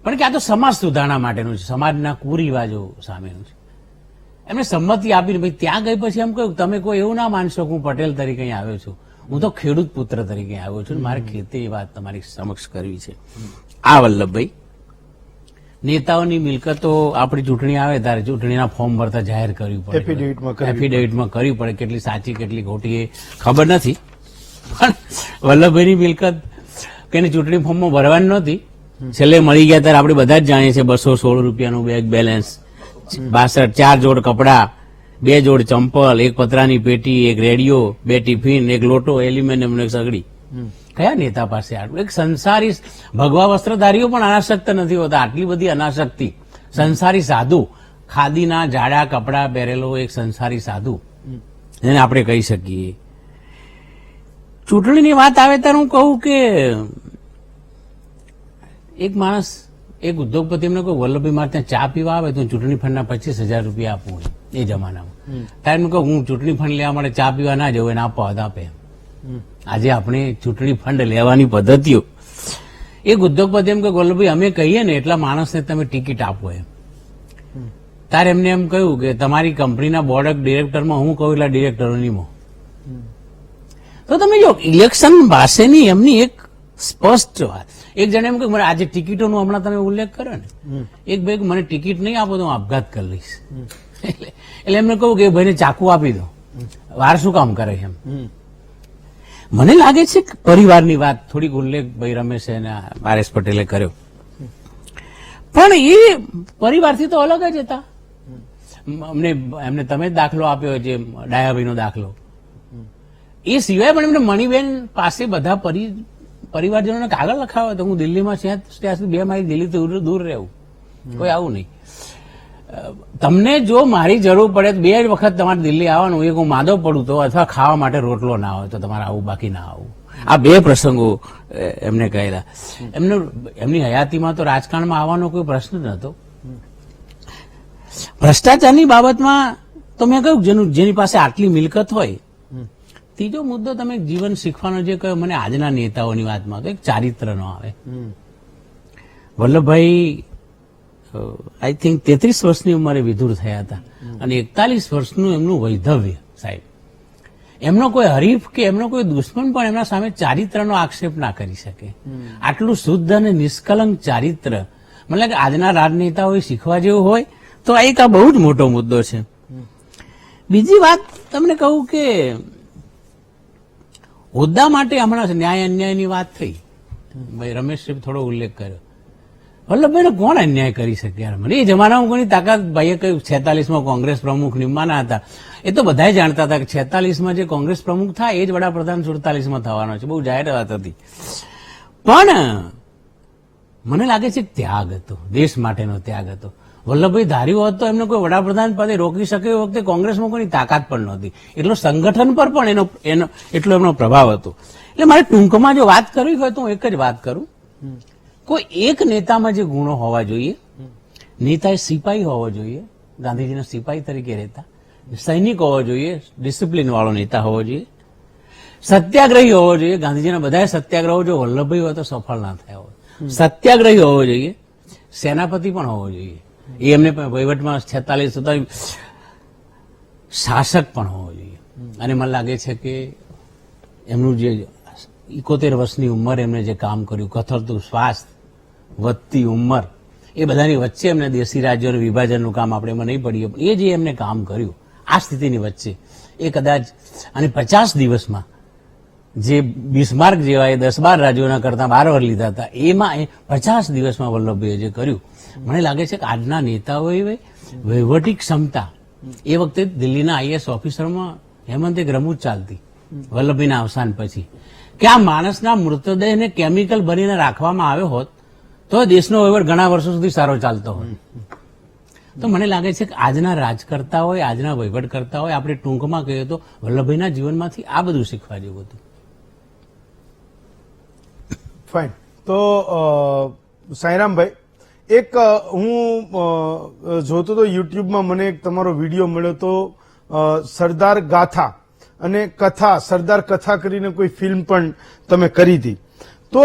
પણ કે આ તો સમાજ સુધારણા માટેનું છે, સમાજના કુરિવાજો સામેનું છે. એમને સંમતિ આપીને ભાઈ ત્યાં ગઈ પછી એમ કહ્યું તમે કોઈ એવું ના માનશો કે હું પટેલ તરીકે અહીં આવ્યો છું, હું તો ખેડૂત પુત્ર તરીકે આવ્યો છું, મારે ખેતી વાત તમારી સમક્ષ કરવી છે. આ વલ્લભભાઈ નેતાઓની મિલકતો આપણી ચૂંટણી આવે ત્યારે ચૂંટણીના ફોર્મ ભરતા જાહેર કરવી પડે, એફિડેવિટમાં કરવી પડે, કેટલી સાચી કેટલી ખોટી એ ખબર નથી, પણ વલ્લભભાઈની મિલકત કે ચૂંટણી ફોર્મમાં ભરવાની નહોતી. છેલ્લે મળી ગયા ત્યારે આપણે બધા જ જાણીએ છીએ 216 રૂપિયાનું બેંક બેલેન્સ, 62 4 જોડ કપડા, 2 જોડ ચંપલ, 1 પતરાની પેટી, 1 રેડિયો, 2 ટિફિન, 1 લોટો, એલ્યુમિનિયમ, 1 સગડી. કયા નેતા પાસે આટલું? એક સંસારી ભગવા વસ્ત્રધારીઓ પણ અનાસક્ત નથી હોતા, આટલી બધી અનાસક્તિ. સંસારી સાધુ, ખાદીના જાડા કપડા પહેરેલો એક સંસારી સાધુ જેને આપણે કહી શકીએ. ચૂંટણીની વાત આવે ત્યારે હું કહું કે એક માણસ, એક ઉદ્યોગપતિ એમને કહું વલ્લભભાઈ મારે ત્યાં ચા પીવા આવે તો ચૂંટણી ફંડના 25,000 રૂપિયા આપવું હોય એ જમાનામાં. ત્યારે એમ કહું હું ચૂંટણી ફંડ લેવા માટે ચા પીવા ના જવું, એને આપવા આપે. આજે આપણે ચૂંટણી ફંડ લેવાની પદ્ધતિઓ, એક ઉદ્યોગપતિ એમ કે વલ્લભભાઈ અમે કહીએ ને એટલા માણસને તમે ટિકિટ આપો એમ. ત્યારે એમને એમ કહ્યું કે તમારી કંપનીના બોર્ડ ઓફ ડિરેક્ટરમાં હું કહું એટલા ડિરેક્ટરોની મો. તો તમે જો ઇલેક્શન પાસેની એમની એક સ્પષ્ટ વાત. એક જણે એમ કહ્યું મને આજે ટિકિટોનો હમણાં તમે ઉલ્લેખ કર્યો ને, એક ભાઈ મને ટિકિટ નહીં આપો તો હું આપઘાત કરી લઈશ. એટલે એમને કહું કે ભાઈને ચાકુ આપી દો, વાર શું કામ કરે એમ. મને લાગે છે કે પરિવારની વાત થોડીક ઉલ્લેખ ભાઈ રમેશ અને આર.એસ. પટેલે કર્યો, પણ એ પરિવારથી તો અલગ જ હતા. એમને તમે જ દાખલો આપ્યો જે ડાયાભાઈનો દાખલો, એ સિવાય પણ એમને મણિબેન પાસે બધા પરિવારજનોને કાગળ લખાવ્યો હતો હું દિલ્હીમાં ત્યાં સુધી 2 માઇલ દિલ્હીથી દૂર રહેવું, કોઈ આવું નહીં. તમને જો મારી જરૂર પડે તો 2 જ વખત તમારે દિલ્હી આવવાનું, એક હું માંદો પડું તો અથવા ખાવા માટે રોટલો ના હોય તો તમારે આવું, બાકી ના આવું. આ 2 પ્રસંગો એમને કહેલા. એમની હયાતીમાં તો રાજકારણમાં આવવાનો કોઈ પ્રશ્ન જ નહોતો. ભ્રષ્ટાચારની બાબતમાં તો મેં કહ્યું જેની પાસે આટલી મિલકત હોય. ત્રીજો મુદ્દો તમે જીવન શીખવાનો જે કહ્યો મને આજના નેતાઓની વાતમાં તો એક ચારિત્રનો આવે. વલ્લભભાઈ આઈ થિંક 33 વર્ષની ઉંમરે વિધુર થયા હતા અને 41 વર્ષનું એમનું વૈધવ્ય. સાહેબ એમનો કોઈ હરીફ કે એમનો કોઈ દુશ્મન પણ એમના સામે ચારિત્રનો આક્ષેપ ના કરી શકે. આટલું શુદ્ધ અને નિષ્કલંક ચારિત્ર મને લાગે આજના રાજનેતાઓએ શીખવા જેવું હોય તો એક આ બહુ જ મોટો મુદ્દો છે. બીજી વાત તમને કહું કે હોદ્દા માટે હમણાં ન્યાય અન્યાયની વાત થઈ, ભાઈ રમેશે થોડો ઉલ્લેખ કર્યો. વલ્લભભાઈને કોણ અન્યાય કરી શકે યાર? મને એ જમાનામાં કોની તાકાત, ભાઈએ કહ્યું 46માં કોંગ્રેસ પ્રમુખ નિમવાના હતા, એ તો બધા જાણતા હતા કે 46માં જે કોંગ્રેસ પ્રમુખ થાય એ જ વડાપ્રધાન 47માં થવાનો છે, બહુ જાહેર વાત હતી. પણ મને લાગે છે કે ત્યાગ હતો, દેશ માટેનો ત્યાગ હતો. વલ્લભભાઈ ધાર્યું હોત તો એમને કોઈ વડાપ્રધાન પદે રોકી શકે એ વખતે કોંગ્રેસમાં કોઈની તાકાત પણ નહોતી, એટલો સંગઠન પર પણ એટલો એમનો પ્રભાવ હતો. એટલે મારે ટૂંકમાં જો વાત કરવી હોય તો હું એક જ વાત કરું, કોઈ એક નેતામાં જે ગુણો હોવા જોઈએ, નેતા સિપાહી હોવો જોઈએ, ગાંધીજીના સિપાહી તરીકે રહેતા, સૈનિક હોવો જોઈએ, ડિસિપ્લિન વાળો નેતા હોવો જોઈએ, સત્યાગ્રહી હોવો જોઈએ. ગાંધીજીના બધા સત્યાગ્રહો જો વલ્લભભાઈ હોય તો સફળ ના થયા હોય. સત્યાગ્રહી હોવો જોઈએ, સેનાપતિ પણ હોવો જોઈએ, એ એમને વહીવટમાં 46 શાસક પણ હોવો જોઈએ. અને મને લાગે છે કે એમનું જે 71 વર્ષની ઉંમર એમને જે કામ કર્યું, કથળતું સ્વાસ્થ્ય, વધતી ઉંમર, એ બધાની વચ્ચે એમને દેશી રાજ્યોનું વિભાજનનું કામ આપણે એમાં નહીં પડીએ, પણ એ જે એમને કામ કર્યું આ સ્થિતિની વચ્ચે, એ કદાચ અને 50 દિવસમાં જે બિસ્માર્ક જેવા એ 10-12 રાજ્યોના કરતા 12 વર્ષ લીધા હતા, એમાં 50 દિવસમાં વલ્લભભાઈએ જે કર્યું, મને લાગે છે કે આજના નેતાઓએ વહીવટી ક્ષમતા, એ વખતે દિલ્હીના આઈએએસ ઓફિસરમાં હેમંત એક રમૂજ ચાલતી વલ્લભભાઈના અવસાન પછી, કે આ માણસના મૃતદેહને કેમિકલ ભરીને રાખવામાં આવ્યો હોત તો દેશનો વહીવટ ઘણા વર્ષો સુધી સારો ચાલતો હોત. તો મને લાગે છે કે આજના રાજકર્તાઓએ, આજના વહીવટકર્તાઓએ આપણે ટૂંકમાં કહીએ તો વલ્લભભાઈના જીવનમાંથી આ બધું શીખવા જેવું હતું. ફાઇન. તો સાંઈરામભાઈ, એક હું જોતો તો યુટ્યુબમાં મને એક તમારો વિડીયો મળ્યો તો સરદાર ગાથા અને કથા, સરદાર કથા કરીને કોઈ ફિલ્મ પણ તમે કરી હતી. તો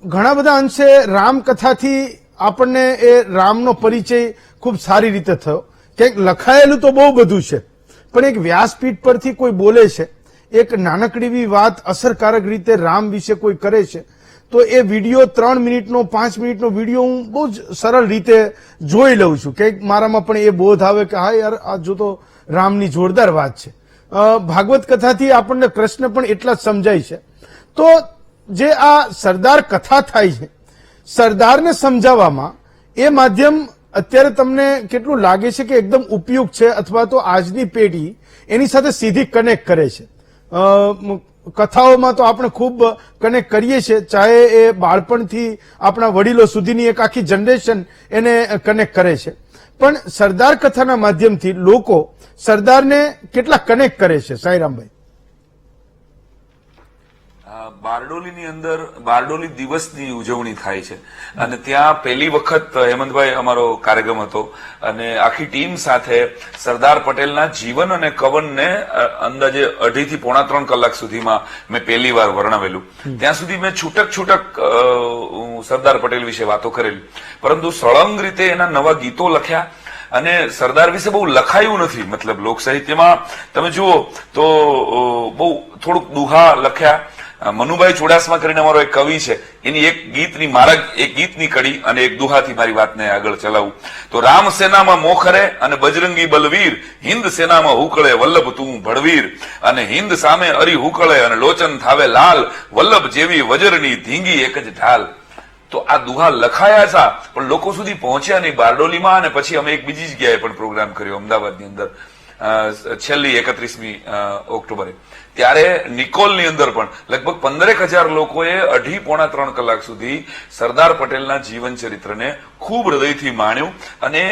ઘણા બધા અંશે રામકથાથી આપણને એ રામનો પરિચય ખૂબ સારી રીતે થયો. કંઈક લખાયેલું તો બહુ બધું છે, પણ એક વ્યાસપીઠ પરથી કોઈ બોલે છે, એક નાનકડી એવી વાત અસરકારક રીતે રામ વિશે કોઈ કરે છે, તો એ વિડીયો 3 મિનિટનો 5 મિનિટનો વિડીયો હું બહુ જ સરળ રીતે જોઈ લઉં છું. કંઈક મારામાં પણ એ બોધ આવે કે હા યાર, આ જો તો રામની જોરદાર વાત છે. ભાગવત કથાથી આપણને કૃષ્ણ પણ એટલા જ સમજાય છે. તો જે આ સરદાર કથા થાય છે, સરદારને સમજાવવામાં એ માધ્યમ અત્યારે તમને કેટલું લાગે છે કે એકદમ ઉપયુક્ત છે, અથવા તો આજની પેઢી એની સાથે સીધી કનેક્ટ કરે છે? કથાઓમાં તો આપણે ખૂબ કનેક્ટ કરીએ છીએ, ચાહે એ બાળપણથી આપણા વડીલો સુધીની એક આખી જનરેશન એને કનેક્ટ કરે છે, પણ સરદાર કથાના માધ્યમથી લોકો સરદારને કેટલા કનેક્ટ કરે છે સાંઈરામભાઈ? બારડોલીની અંદર બારડોલી દિવસની ઉજવણી થાય છે અને ત્યાં પહેલી વખત હેમંતભાઈ અમારો કાર્યક્રમ હતો અને આખી ટીમ સાથે સરદાર પટેલના જીવન અને કવનને અંદાજે 2.5 થી 3 કલાક સુધીમાં મેં પહેલી વાર વર્ણવેલું. ત્યાં સુધી મેં છૂટક સરદાર પટેલ વિશે વાતો કરેલી, પરંતુ સળંગ રીતે એના નવા ગીતો લખ્યા અને સરદાર વિશે બહુ લખાયું નથી. મતલબ લોક સાહિત્યમાં તમે જુઓ તો બહુ થોડુંક દુહા લખ્યા. મનુભાઈ ચુડાસમા કરીને અમારો એક કવિ છે, એની એક ગીતની કડી અને એક દુહાથી મારી વાતને આગળ ચલાવું તો: રામ સેનામાં મોખરે અને બજરંગી બલવીર, હિન્દ સેનામાં હુકળે વલ્લભ તું ભડવીર, અને હિન્દ સામે અરી હુકળે અને લોચન થાવે લાલ, વલ્લભ જેવી વજરની ધીંગી એક જ ઢાલ. તો આ દુહા લખાયા હતા પણ લોકો સુધી પહોંચ્યા નહીં. બારડોલીમાં અને પછી અમે એક બીજી જગ્યાએ પણ પ્રોગ્રામ કર્યો અમદાવાદની અંદર છેલ્લી 31મી ઓક્ટોબરે. ત્યારે નિકોલની અંદર પણ લગભગ 15,000 લોકોએ 2.5-3 કલાક સુધી સરદાર પટેલના જીવન ચરિત્રને ખૂબ હૃદયથી માણ્યું. અને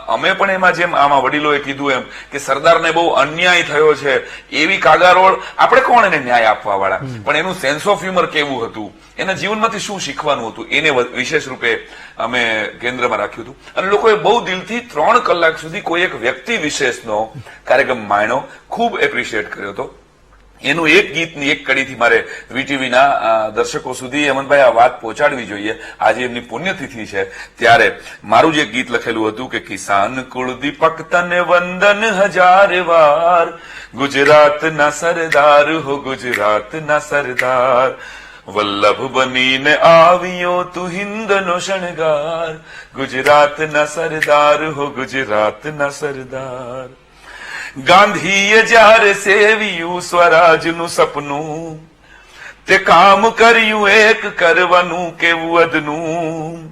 અમે પણ એમાં, જેમ આમાં વડીલોએ કીધું એમ, કે સરદારને બહુ અન્યાય થયો છે એવી કાગારોળ, આપણે કોણ એને ન્યાય આપવા વાળા, પણ એનું સેન્સ ઓફ હ્યુમર કેવું હતું, એના જીવનમાંથી શું શીખવાનું હતું, એને વિશેષ રૂપે અમે કેન્દ્રમાં રાખ્યું હતું. અને લોકોએ બહુ દિલથી 3 કલાક સુધી કોઈ એક વ્યક્તિ વિશેષનો કાર્યક્રમ માણ્યો, ખૂબ એપ્રિશિએટ કર્યો હતો. એનું એક ગીતની એક કડીથી મારે વીટીવીના દર્શકો સુધી હેમંતભાઈ આ વાત પહોંચાડવી જોઈએ. આજે એમની પુણ્યતિથિ છે ત્યારે મારું જે ગીત લખેલું હતું કે: કિસાન કુળ દીપક તને વંદન 1000 વાર, ગુજરાતના સરદાર હો ગુજરાતના સરદાર, વલ્લભ બનીને આવ્યો તું હિન્દનો શણગાર, ગુજરાતના સરદાર હો ગુજરાતના સરદાર. ગાંધીએ જ્યારે સેવ્યું સ્વરાજનું સપનું, તે કામ કર્યું એક કરવાનું કેવું અદનું,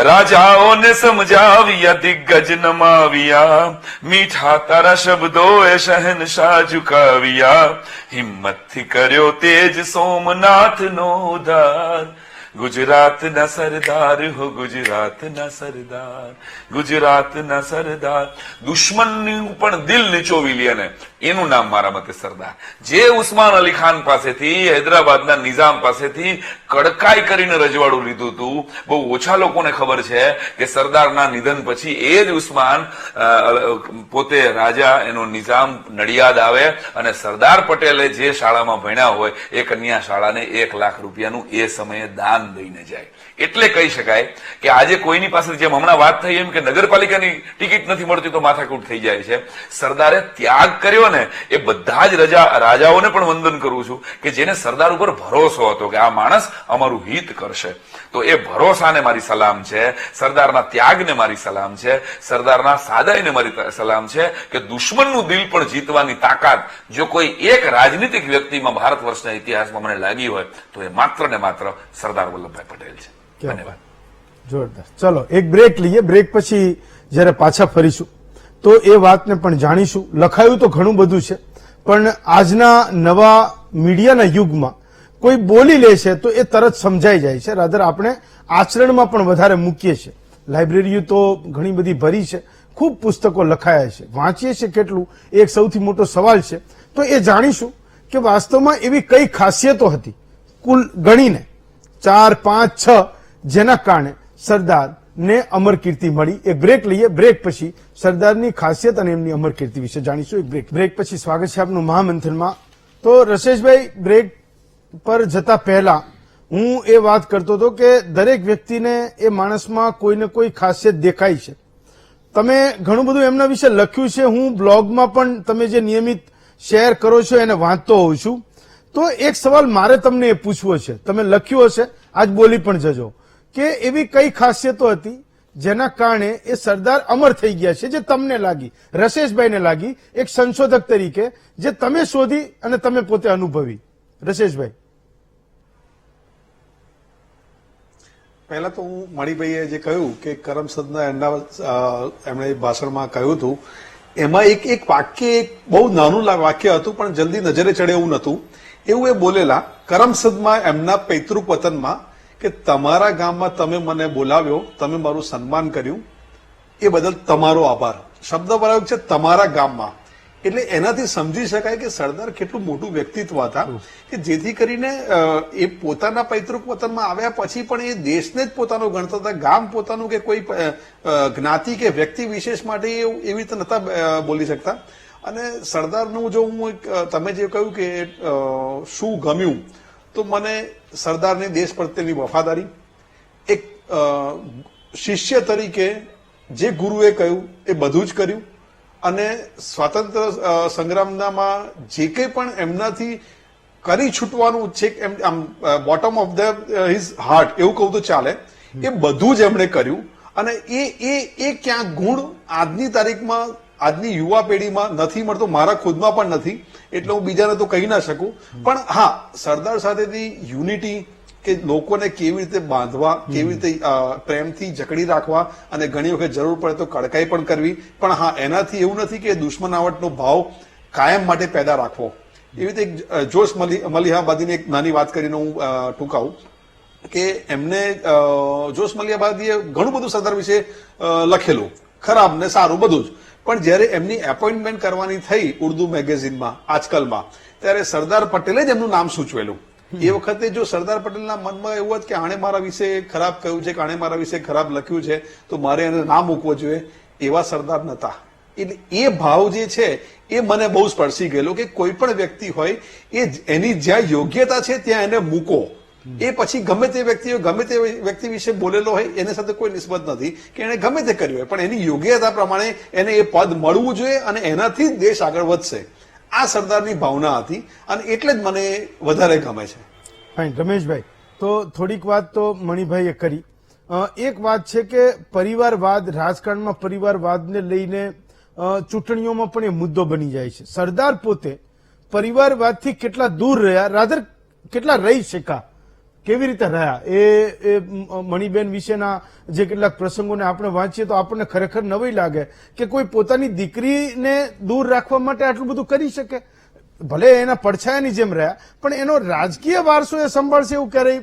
રાજાઓને સમજાવ્યા દિગ્ગજ નમાવ્યા, મીઠા તારા શબ્દોએ શહેનશાહ ઝુકાવ્યા, હિંમતથી કર્યો તેજ સોમનાથનો ઉદ્ધાર, ગુજરાતના સરદાર હો ગુજરાતના સરદાર, ગુજરાતના સરદાર. દુશ્મનનું પણ દિલ નીચોવી લે ને એનું નામ મારા મતે સરદાર. જે ઉસ્માન અલી ખાન પાસેથી, હૈદરાબાદના નિઝામ પાસેથી કડકાઈ કરીને રજવાડું લીધું હતું, બહુ ઓછા લોકોને ખબર છે કે સરદારના નિધન પછી એ જ ઉસ્માન પોતે રાજા, એનો નિઝામ નડિયાદ આવે અને સરદાર પટેલે જે શાળામાં ભણ્યા હોય એ કન્યા શાળાને 1 લાખ રૂપિયાનું એ સમયે દાન દઈને જાય. એટલે કહી શકાય કે આજે કોઈની પાસે, જેમ હમણાં વાત થઈ એમ કે નગરપાલિકાની ટિકિટ નથી મળતી તો માથાકૂટ થઈ જાય છે, સરદારે ત્યાગ કર્યો ને એ બધા જ રાજાઓને પણ વંદન કરું છું કે જેને સરદાર ઉપર ભરોસો હતો કે આ માણસ અમારું હિત કરશે. તો એ ભરોસાને મારી સલામ છે, સરદારના ત્યાગને મારી સલામ છે, સરદારના સાદાઈને મારી સલામ છે કે દુશ્મનનું દિલ પણ જીતવાની તાકાત જો કોઈ એક રાજનીતિક વ્યક્તિમાં ભારત વર્ષના ઇતિહાસમાં મને લાગી હોય તો એ માત્ર ને માત્ર સરદાર વલ્લભભાઈ પટેલ છે. ધન્યવાદ. જોરદાર. ચલો એક બ્રેક લઈએ. બ્રેક પછી જયારે પાછા ફરીશું તો એ વાતને પણ જાણીશું. લખાયું તો ઘણું બધું છે, પણ આજના નવા મીડિયાના યુગમાં કોઈ બોલી લે છે તો એ તરત સમજાઈ જાય છે. રાધર આપણે આચરણમાં પણ વધારે મૂકીએ છીએ. લાઇબ્રેરીઓ તો ઘણી બધી ભરી છે, ખૂબ પુસ્તકો લખાયા છે, વાંચીએ છીએ કેટલું એ એક સૌથી મોટો સવાલ છે. તો એ જાણીશું કે વાસ્તવમાં એવી કઈ ખાસિયતો હતી કુલ ગણીને 4, 5, 6 જેના કારણે સરદારને અમર કીર્તિ મળી. એક બ્રેક લઈએ, બ્રેક પછી સરદારની ખાસિયત અને એમની અમર કીર્તિ વિશે જાણીશું. એક બ્રેક પછી સ્વાગત છે આપનું મહામંથનમાં. તો રસેશભાઈ, બ્રેક પર જતા પહેલા હું એ વાત કરતો હતો કે દરેક વ્યક્તિને એ માણસમાં કોઈને કોઈ ખાસિયત દેખાય છે. તમે ઘણું બધું એમના વિશે લખ્યું છે, હું બ્લોગમાં પણ તમે જે નિયમિત શેર કરો છો એને વાંચતો હોઉં છું. તો એક સવાલ મારે તમને એ પૂછવો છે, તમે લખ્યું હશે, આજ બોલી પણ જજો, કે એવી કઈ ખાસિયતો હતી જેના કારણે એ સરદાર અમર થઈ ગયા છે, જે તમને લાગી, રસેશભાઈને લાગી એક સંશોધક તરીકે, જે તમે શોધી અને તમે પોતે અનુભવી. રસેશભાઈ. પહેલા તો હું મણિભાઈએ જે કહ્યું કે કરમસદના એમણે ભાષણમાં કહ્યું હતું, એમાં એક વાક્ય, એક બહુ નાનું વાક્ય હતું પણ જલ્દી નજરે ચડે એવું નહોતું. એવું એ બોલેલા કરમસદમાં એમના પૈતૃક વતનમાં કે તમારા ગામમાં તમે મને બોલાવ્યો, તમે મારું સન્માન કર્યું, એ બદલ તમારો આભાર. શબ્દ પ્રયોગ છે તમારા ગામમાં. એટલે એનાથી સમજી શકાય કે સરદાર કેટલું મોટું વ્યક્તિત્વ હતા કે જેથી કરીને એ પોતાના પૈતૃક વતનમાં આવ્યા પછી પણ એ દેશને જ પોતાનો ગણતા હતા. ગામ પોતાનું કે કોઈ જ્ઞાતિ કે વ્યક્તિ વિશેષ માટે એવી રીતે નતા બોલી શકતા. અને સરદારનું જો હું તમે જે કહ્યું કે શું ગમ્યું, તો મને સરદારની દેશ પ્રત્યેની વફાદારી, એક શિષ્ય તરીકે જે ગુરુએ કહ્યું એ બધું જ કર્યું, અને સ્વાતંત્ર્ય સંગ્રામમાં જે કંઈ પણ એમનાથી કરી છૂટવાનું છે, આમ બોટમ ઓફ હિઝ હાર્ટ એવું કહું તો ચાલે, એ બધું જ એમણે કર્યું. અને એ ક્યાંક ગુણ આજની તારીખમાં, આજની યુવા પેઢીમાં નથી મળતો, મારા ખુદમાં પણ નથી, એટલે હું બીજાને તો કહી ના શકું. પણ હા, સરદાર સાથેની યુનિટી, કે લોકોને કેવી રીતે બાંધવા, કેવી રીતે પ્રેમથી જકડી રાખવા, અને ઘણી વખત જરૂર પડે તો કડકાઈ પણ કરવી, પણ હા, એનાથી એવું નથી કે દુશ્મનાવટનો ભાવ કાયમ માટે પેદા રાખવો. એવી રીતે એક જોશ મલિહાબાદીની એક નાની વાત કરીને હું ટૂંકાવું કે એમને જોશ મલિહાબાદીએ ઘણું બધું સરદાર વિશે લખેલું, ખરાબ ને સારું બધું જ. પણ જયારે એમની એપોઇન્ટમેન્ટ કરવાની થઈ ઉર્દુ મેગેઝિનમાં, આજકાલમાં, ત્યારે સરદાર પટેલે જ એમનું નામ સૂચવેલું. એ વખતે જો સરદાર પટેલના મનમાં એવું હતું કે આણે મારા વિશે ખરાબ કહ્યું છે, કે આણે મારા વિશે ખરાબ લખ્યું છે, તો મારે એને ના મૂકવો જોઈએ, એવા સરદાર નતા. એટલે એ ભાવ જે છે એ મને બહુ સ્પર્શી ગયેલો કે કોઈ પણ વ્યક્તિ હોય એ એની જ્યાં યોગ્યતા છે ત્યાં એને મૂકો. એ પછી ગમે તે વ્યક્તિ વિશે બોલેલો હોય એની સાથે કોઈ નિસ્બત નથી કે એને ગમે તે કર્યું હોય, પણ એની યોગ્યતા પ્રમાણે એને એ પદ મળવું જોઈએ અને એનાથી જ દેશ આગળ વધશે. આ સરદારની ભાવના હતી અને એટલે જ મને વધારે ગમે છે. ફાઇન. રમેશભાઈ, તો થોડીક વાત તો મણિભાઈએ કરી. એક વાત છે કે પરિવારવાદ, રાજકારણમાં પરિવારવાદને લઈને ચૂંટણીઓમાં પણ એ મુદ્દો બની જાય છે. સરદાર પોતે પરિવારવાદથી કેટલા દૂર રહ્યા, રાધર કેટલા રહી શકા, કેવી રીતે રહ્યા, એ મણિબેન વિશેના જે કેટલાક પ્રસંગોને આપણે વાંચીએ તો આપણને ખરેખર નવાઈ લાગે કે કોઈ પોતાની દીકરીને દૂર રાખવા માટે આટલું બધું કરી શકે. ભલે એના પડછાયાની જેમ રહ્યા, પણ એનો રાજકીય વારસો એ સંભાળશે એવું ક્યારેય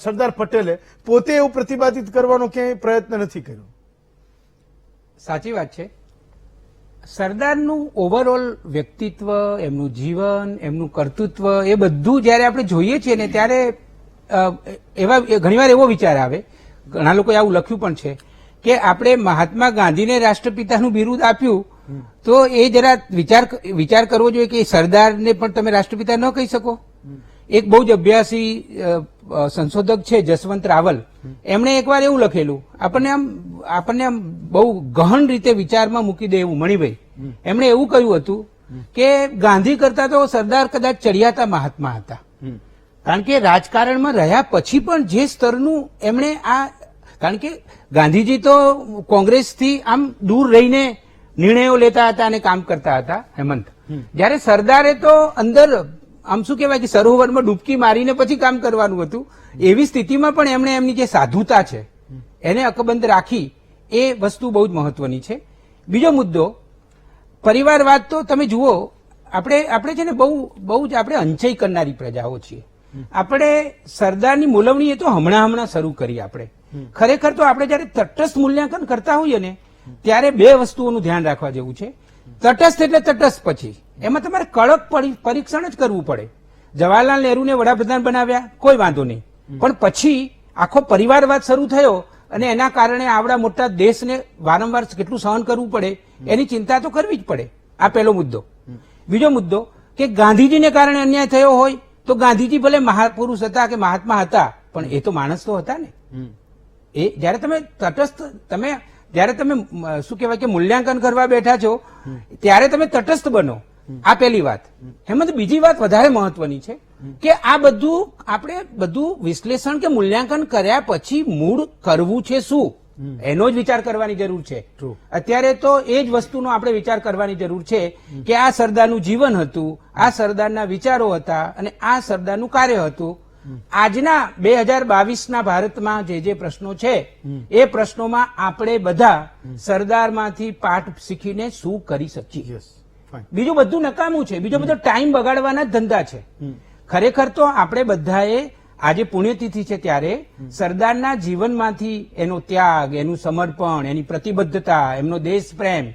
સરદાર પટેલે પોતે એવું પ્રતિપાદિત કરવાનો ક્યાંય પ્રયત્ન નથી કર્યો. સાચી વાત છે. સરદારનું ઓવરઓલ વ્યક્તિત્વ, એમનું જીવન, એમનું કર્તૃત્વ, એ બધું જયારે આપણે જોઈએ છીએ ને ત્યારે એવા ઘણીવાર એવો વિચાર આવે, ઘણા લોકોએ આવું લખ્યું પણ છે કે આપણે મહાત્મા ગાંધીને રાષ્ટ્રપિતાનું બિરુદ આપ્યું તો એ જરા વિચાર કરવો જોઈએ કે સરદારને પણ તમે રાષ્ટ્રપિતા ન કહી શકો. એક બહુ જ અભ્યાસી સંશોધક છે જસવંત રાવલ, એમણે એકવાર એવું લખેલું, આપણને આમ બહુ ગહન રીતે વિચારમાં મૂકી દે એવું. મણિભાઈ, એમણે એવું કહ્યું હતું કે ગાંધી કરતા તો સરદાર કદાચ ચડિયાતા મહાત્મા હતા, કારણ કે રાજકારણમાં રહ્યા પછી પણ જે સ્તરનું એમણે કારણ કે ગાંધીજી તો કોંગ્રેસથી આમ દૂર રહીને નિર્ણયો લેતા હતા અને કામ કરતા હતા, હેમંત, જ્યારે સરદારે તો અંદર આમ શું કહેવાય કે સરોવરમાં ડૂબકી મારીને પછી કામ કરવાનું હતું. એવી સ્થિતિમાં પણ એમણે એમની જે સાધુતા છે એને અકબંધ રાખી, એ વસ્તુ બહુ જ મહત્વની છે. બીજો મુદ્દો પરિવારવાદ. તો તમે જુઓ, આપણે છે ને બહુ જ આપણે અંચય કરનારી પ્રજાઓ છીએ. આપણે સરદારની મૂલવણી એ તો હમણાં શરૂ કરી. આપણે ખરેખર તો આપણે જયારે તટસ્થ મૂલ્યાંકન કરતા હોઈએ ને ત્યારે બે વસ્તુઓનું ધ્યાન રાખવા જેવું છે. તટસ્થ એટલે તટસ્થ, પછી એમાં તમારે કડક પરીક્ષણ જ કરવું પડે. જવાહરલાલ નહેરુને વડાપ્રધાન બનાવ્યા, કોઈ વાંધો નહીં, પણ પછી આખો પરિવારવાદ શરૂ થયો અને એના કારણે આવડા મોટા દેશને વારંવાર કેટલું સહન કરવું પડે એની ચિંતા તો કરવી જ પડે. આ પહેલો મુદ્દો. બીજો મુદ્દો કે ગાંધીજીને કારણે અન્યાય થયો હોય તો ગાંધીજી ભલે મહાપુરુષ હતા કે મહાત્મા હતા, પણ એ તો માણસ તો હતા ને. એ જયારે તમે તટસ્થ, જયારે તમે શું કહેવાય કે મૂલ્યાંકન કરવા બેઠા છો ત્યારે તમે તટસ્થ બનો. આ પહેલી વાત. હેમંત, બીજી વાત વધારે મહત્વની છે કે આ બધું આપણે વિશ્લેષણ કે મૂલ્યાંકન કર્યા પછી મૂળ કરવું છે શું, એનો જ વિચાર કરવાની જરૂર છે. અત્યારે તો એ જ વસ્તુનો આપણે વિચાર કરવાની જરૂર છે કે આ સરદારનું જીવન હતું, આ સરદારના વિચારો હતા અને આ સરદારનું કાર્ય હતું. આજના 2022ના ભારતમાં જે પ્રશ્નો છે એ પ્રશ્નોમાં આપણે બધા સરદારમાંથી પાઠ શીખીને શું કરી શકીએ. બીજું બધું નકામું છે, બીજો બધો ટાઈમ બગાડવાના જ ધંધા છે. ખરેખર તો આપણે બધાએ આજે પુણ્યતિથિ છે ત્યારે સરદારના જીવનમાંથી એનો ત્યાગ, એનું સમર્પણ, એની પ્રતિબદ્ધતા, એમનો દેશ પ્રેમ,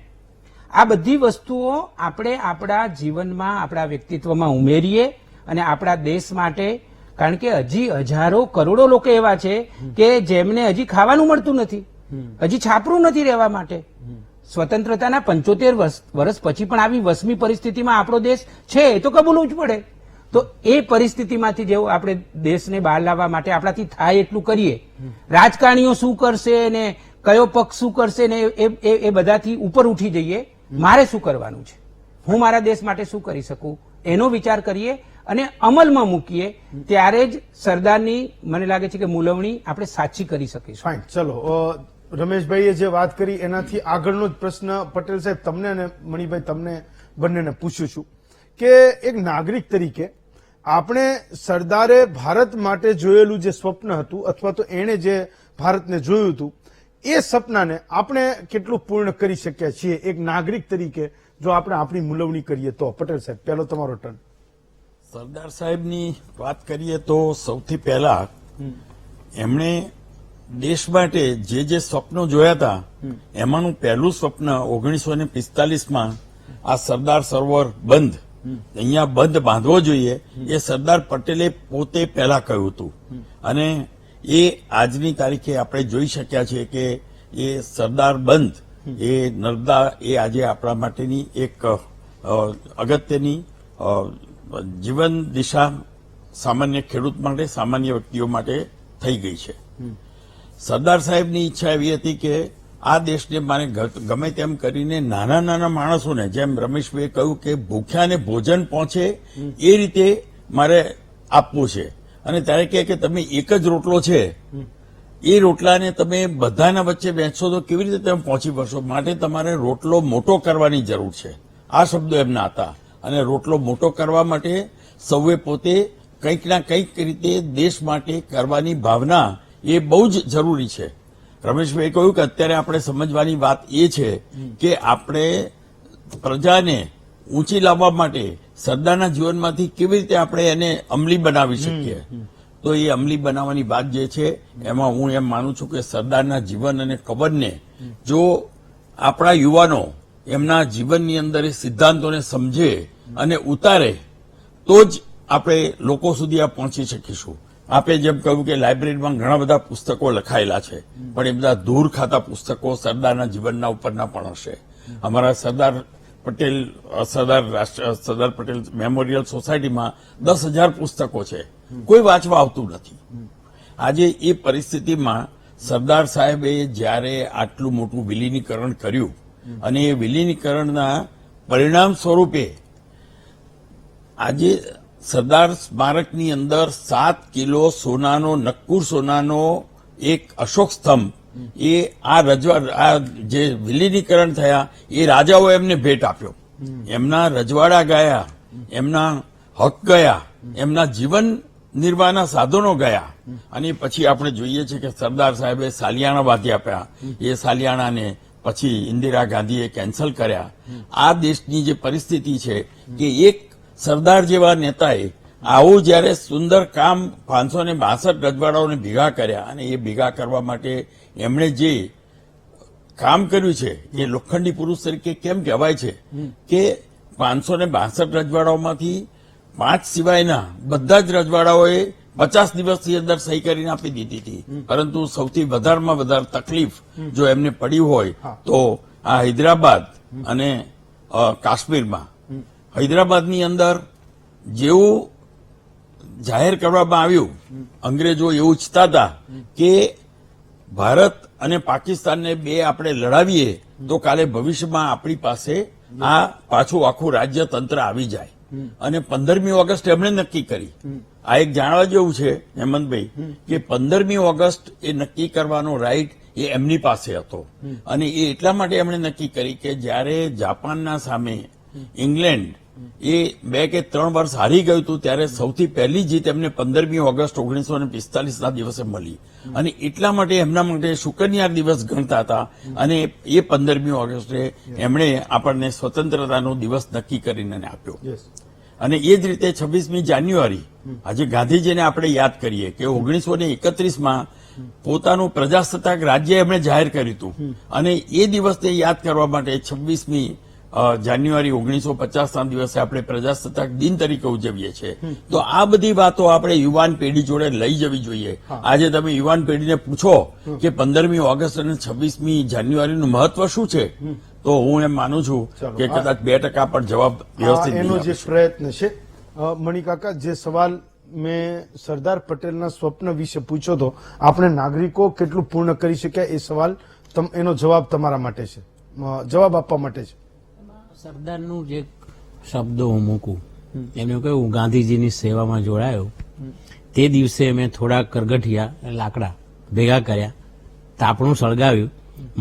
આ બધી વસ્તુઓ આપણે આપણા જીવનમાં, આપણા વ્યક્તિત્વમાં ઉમેરીએ અને આપણા દેશ માટે. કારણ કે હજી હજારો કરોડો લોકો એવા છે કે જેમને હજી ખાવાનું મળતું નથી, હજી છાપરું નથી રહેવા માટે. સ્વતંત્રતાના 75 વર્ષ પછી પણ આવી વસમી પરિસ્થિતિમાં આપણો દેશ છે એ તો કબૂલવું જ પડે. તો એ પરિસ્થિતિમાંથી જેવું આપણે દેશને બહાર લાવવા માટે આપણાથી થાય એટલું કરીએ. રાજકારણીઓ શું કરશે ને કયો પક્ષ શું કરશે ને એ બધાથી ઉપર ઉઠી જઈએ. મારે શું કરવાનું છે, હું મારા દેશ માટે શું કરી શકું, એનો વિચાર કરીએ અને અમલમાં મૂકીએ. ત્યારે જ સરદારની મને લાગે છે કે મૂલવણી આપણે સાચી કરી શકીશું. ફાઇન, ચલો. રમેશભાઈએ જે વાત કરી એનાથી આગળનો જ પ્રશ્ન પટેલ સાહેબ તમને અને મણિભાઈ તમને બંનેને પૂછું છું કે એક નાગરિક તરીકે આપણે સરદારે ભારત માટે જોયેલું જે સ્વપ્ન હતું અથવા તો એણે જે ભારતને જોયું હતું એ સપનાને આપણે કેટલું પૂર્ણ કરી શક્યા છીએ એક નાગરિક તરીકે, જો આપણે આપણી મૂલવણી કરીએ તો? પટેલ સાહેબ, પહેલો તમારો ટર્ન. સરદાર સાહેબની વાત કરીએ તો સૌથી પહેલા એમણે દેશ માટે જે સ્વપ્નો જોયા હતા એમાંનું પહેલું સ્વપ્ન 1945માં આ સરદાર સરોવર બંધ, અહીંયા બંધ બાંધવો જોઈએ, એ સરદાર પટેલે પોતે પહેલા કહ્યું હતું. અને એ આજની તારીખે આપણે જોઈ શક્યા છીએ કે એ સરદાર બંધ, એ નર્મદા, એ આજે આપણા માટેની એક અગત્યની જીવન દિશા સામાન્ય ખેડૂત માટે, સામાન્ય વ્યક્તિઓ માટે થઈ ગઈ છે. સરદાર સાહેબની ઈચ્છા એવી હતી કે આ દેશને મારે ગમે તેમ કરીને નાના નાના માણસોને, જેમ રમેશભાઈએ કહ્યું કે ભૂખ્યાને ભોજન પહોંચે એ રીતે મારે આપવું છે. અને ત્યારે કહે કે તમે એક જ રોટલો છે, એ રોટલાને તમે બધાના વચ્ચે વહેંચશો તો કેવી રીતે તમે પહોંચી વળશો, માટે તમારે રોટલો મોટો કરવાની જરૂર છે. આ શબ્દો એમના હતા. અને રોટલો મોટો કરવા માટે સૌએ પોતે કંઈક ના કંઈક રીતે દેશ માટે કરવાની ભાવના એ બહુ જ જરૂરી છે. રમેશભાઈએ કહ્યું કે અત્યારે આપણે સમજવાની વાત એ છે કે આપણે પ્રજાને ઊંચી લાવવા માટે સરદારના જીવનમાંથી કેવી રીતે આપણે એને અમલી બનાવી શકીએ. તો એ અમલી બનાવવાની વાત જે છે એમાં હું એમ માનું છું કે સરદારના જીવન અને કબરને જો આપણા યુવાનો એમના જીવનની અંદર એ સિદ્ધાંતોને સમજે અને ઉતારે તો જ આપણે લોકો સુધી આ પહોંચી શકીશું. આપે જેમ કહ્યું કે લાઇબ્રેરીમાં ઘણા બધા પુસ્તકો લખાયેલા છે, પણ એ બધા ધૂળ ખાતા પુસ્તકો સરદારના જીવનના ઉપરના પણ હશે. અમારા સરદાર પટેલ મેમોરિયલ સોસાયટીમાં 10,000 પુસ્તકો છે, કોઈ વાંચવા આવતું નથી. આજે એ પરિસ્થિતિમાં સરદાર સાહેબે જ્યારે આટલું મોટું વિલીનીકરણ કર્યું અને એ વિલીનીકરણના પરિણામ સ્વરૂપે આજે સરદાર સ્મારકની અંદર 7 કિલો સોનાનો, નક્કુર સોનાનો એક અશોક સ્તંભ, એ આ જે વિલીનીકરણ થયા એ રાજાઓ એમને ભેટ આપ્યો. એમના રજવાડા ગયા, એમના હક ગયા, એમના જીવન નિર્વાહના સાધનો ગયા. અને પછી આપણે જોઈએ છીએ કે સરદાર સાહેબે સાલિયાણા બાંધી આપ્યા. એ સાલિયાણાને પછી ઇન્દિરા ગાંધીએ કેન્સલ કર્યા. આ દેશની જે પરિસ્થિતિ છે કે એક સરદાર જેવા નેતાએ આવું જયારે સુંદર કામ 562 રજવાડાઓને ભેગા કર્યા અને એ ભેગા કરવા માટે એમણે જે કામ કર્યું છે એ લોખંડી પુરુષ તરીકે કેમ કહેવાય છે કે 562 રજવાડાઓમાંથી 5 સિવાયના બધા જ રજવાડાઓએ 50 દિવસની અંદર સહી કરીને આપી દીધી હતી, પરંતુ સૌથી વધારેમાં વધારે તકલીફ જો એમને પડી હોય તો આ હૈદરાબાદ અને કાશ્મીરમાં. હૈદરાબાદની અંદર જેવું જાહેર કરવામાં આવ્યું, અંગ્રેજો એવું ઈચ્છતા હતા કે ભારત અને પાકિસ્તાનને બે આપણે લડાવીએ તો કાલે ભવિષ્યમાં આપણી પાસે આ પાછું આખું રાજ્યતંત્ર આવી જાય, અને 15મી ઓગસ્ટ એમણે નક્કી કરી. આ એક જાણવા જેવું છે હેમંતભાઈ કે 15મી ઓગસ્ટ એ નક્કી કરવાનો રાઈટ એ એમની પાસે હતો, અને એ એટલા માટે એમણે નક્કી કરી કે જ્યારે જાપાનના સામે ઇંગ્લેન્ડ એ 2 કે 3 વર્ષ હારી ગયું હતું ત્યારે સૌથી પહેલી જીત એમને 15મી ઓગસ્ટ 1945ના દિવસે મળી, અને એટલા માટે એમના માટે શુકનિયાર દિવસ ગણતા હતા, અને એ 15મી ઓગસ્ટે એમણે આપણને સ્વતંત્રતાનો દિવસ નક્કી કરીને આપ્યો. અને એ જ રીતે 26મી જાન્યુઆરી આજે ગાંધીજીને આપણે યાદ કરીએ કે 1931માં પોતાનું પ્રજાસત્તાક રાજ્ય એમણે જાહેર કર્યું હતું, અને એ દિવસને યાદ કરવા માટે 26મી જાન્યુઆરી 1950ના દિવસે આપણે પ્રજાસત્તાક દિન તરીકે ઉજવીએ છીએ. તો આ બધી વાતો આપણે યુવાન પેઢી જોડે લઈ જવી જોઈએ. આજે તમે યુવાન પેઢીને પૂછો કે 15મી ઓગસ્ટ અને 26મી જાન્યુઆરીનું મહત્વ શું છે, તો હું એમ માનું છું કે કદાચ 2% પણ જવાબ વ્યવસ્થિત નહીં એનો આપી જે શકે. પ્રયત્ન છે મણિકાકા, જે સવાલ મેં સરદાર પટેલના સ્વપ્ન વિશે પૂછ્યો હતો, આપણે નાગરિકો કેટલું પૂર્ણ કરી શક્યા, એ સવાલ એનો જવાબ તમારા માટે છે, જવાબ આપવા માટે છે. સરદારનું જે શબ્દો હું મૂકું, એમને કહ્યું ગાંધીજીની સેવામાં જોડાયો તે દિવસે મેં થોડા કરગઠિયા લાકડા ભેગા કર્યા, તાપણું સળગાવ્યું,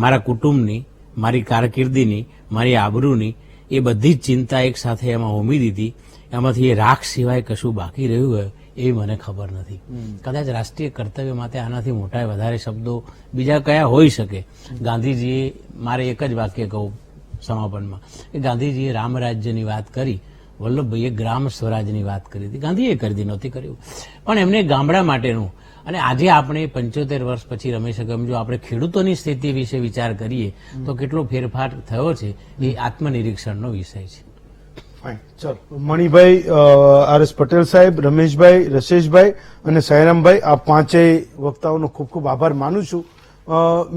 મારા કુટુંબની, મારી કારકિર્દીની, મારી આબરૂની એ બધી જ ચિંતા એક સાથે એમાં હોમી દીધી. એમાંથી એ રાખ સિવાય કશું બાકી રહ્યું હોય એ મને ખબર નથી. કદાચ રાષ્ટ્રીય કર્તવ્ય માટે આનાથી મોટા વધારે શબ્દો બીજા કયા હોઈ શકે. ગાંધીજીએ, મારે એક જ વાક્ય કહું સમાપનમાં, કે ગાંધીજીએ રામ રાજ્યની વાત કરી, વલ્લભભાઈએ ગ્રામ સ્વરાજની વાત કરી હતી. ગાંધીએ કરી હતી, નહોતી કર્યું, પણ એમને ગામડા માટેનું. અને આજે આપણે 75 વર્ષ પછી રમેશ ગમ જો આપણે ખેડૂતોની સ્થિતિ વિશે વિચાર કરીએ તો કેટલો ફેરફાર થયો છે એ આત્મનિરીક્ષણનો વિષય છે. ફાઇન, ચલો. મણિભાઈ, RS પટેલ સાહેબ, રમેશભાઈ, રશેશભાઈ અને સાયરામભાઈ, આ પાંચેય વક્તાઓનો ખૂબ ખૂબ આભાર માનું છું.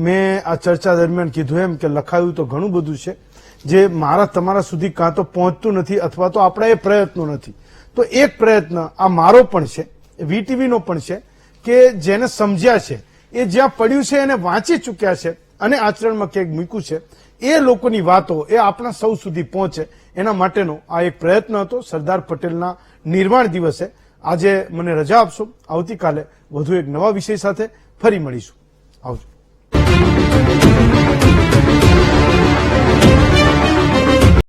મેં આ ચર્ચા દરમિયાન કીધું એમ કે લખાયું તો ઘણું બધું છે જે મારા તમારા સુધી કાં તો પહોંચતું નથી અથવા તો આપણા એ પ્રયત્નો નથી. તો એક પ્રયત્ન આ મારો પણ છે, વીટીવીનો પણ છે, કે જેને સમજ્યા છે, એ જ્યાં પડ્યું છે એને વાંચી ચૂક્યા છે અને આચરણમાં ક્યાંક મૂક્યું છે, એ લોકોની વાતો એ આપણા સૌ સુધી પહોંચે, એના માટેનો આ એક પ્રયત્ન હતો. સરદાર પટેલના નિર્વાણ દિવસે આજે મને રજા આપશો. આવતીકાલે વધુ એક નવા વિષય સાથે ફરી મળીશું. આવજો.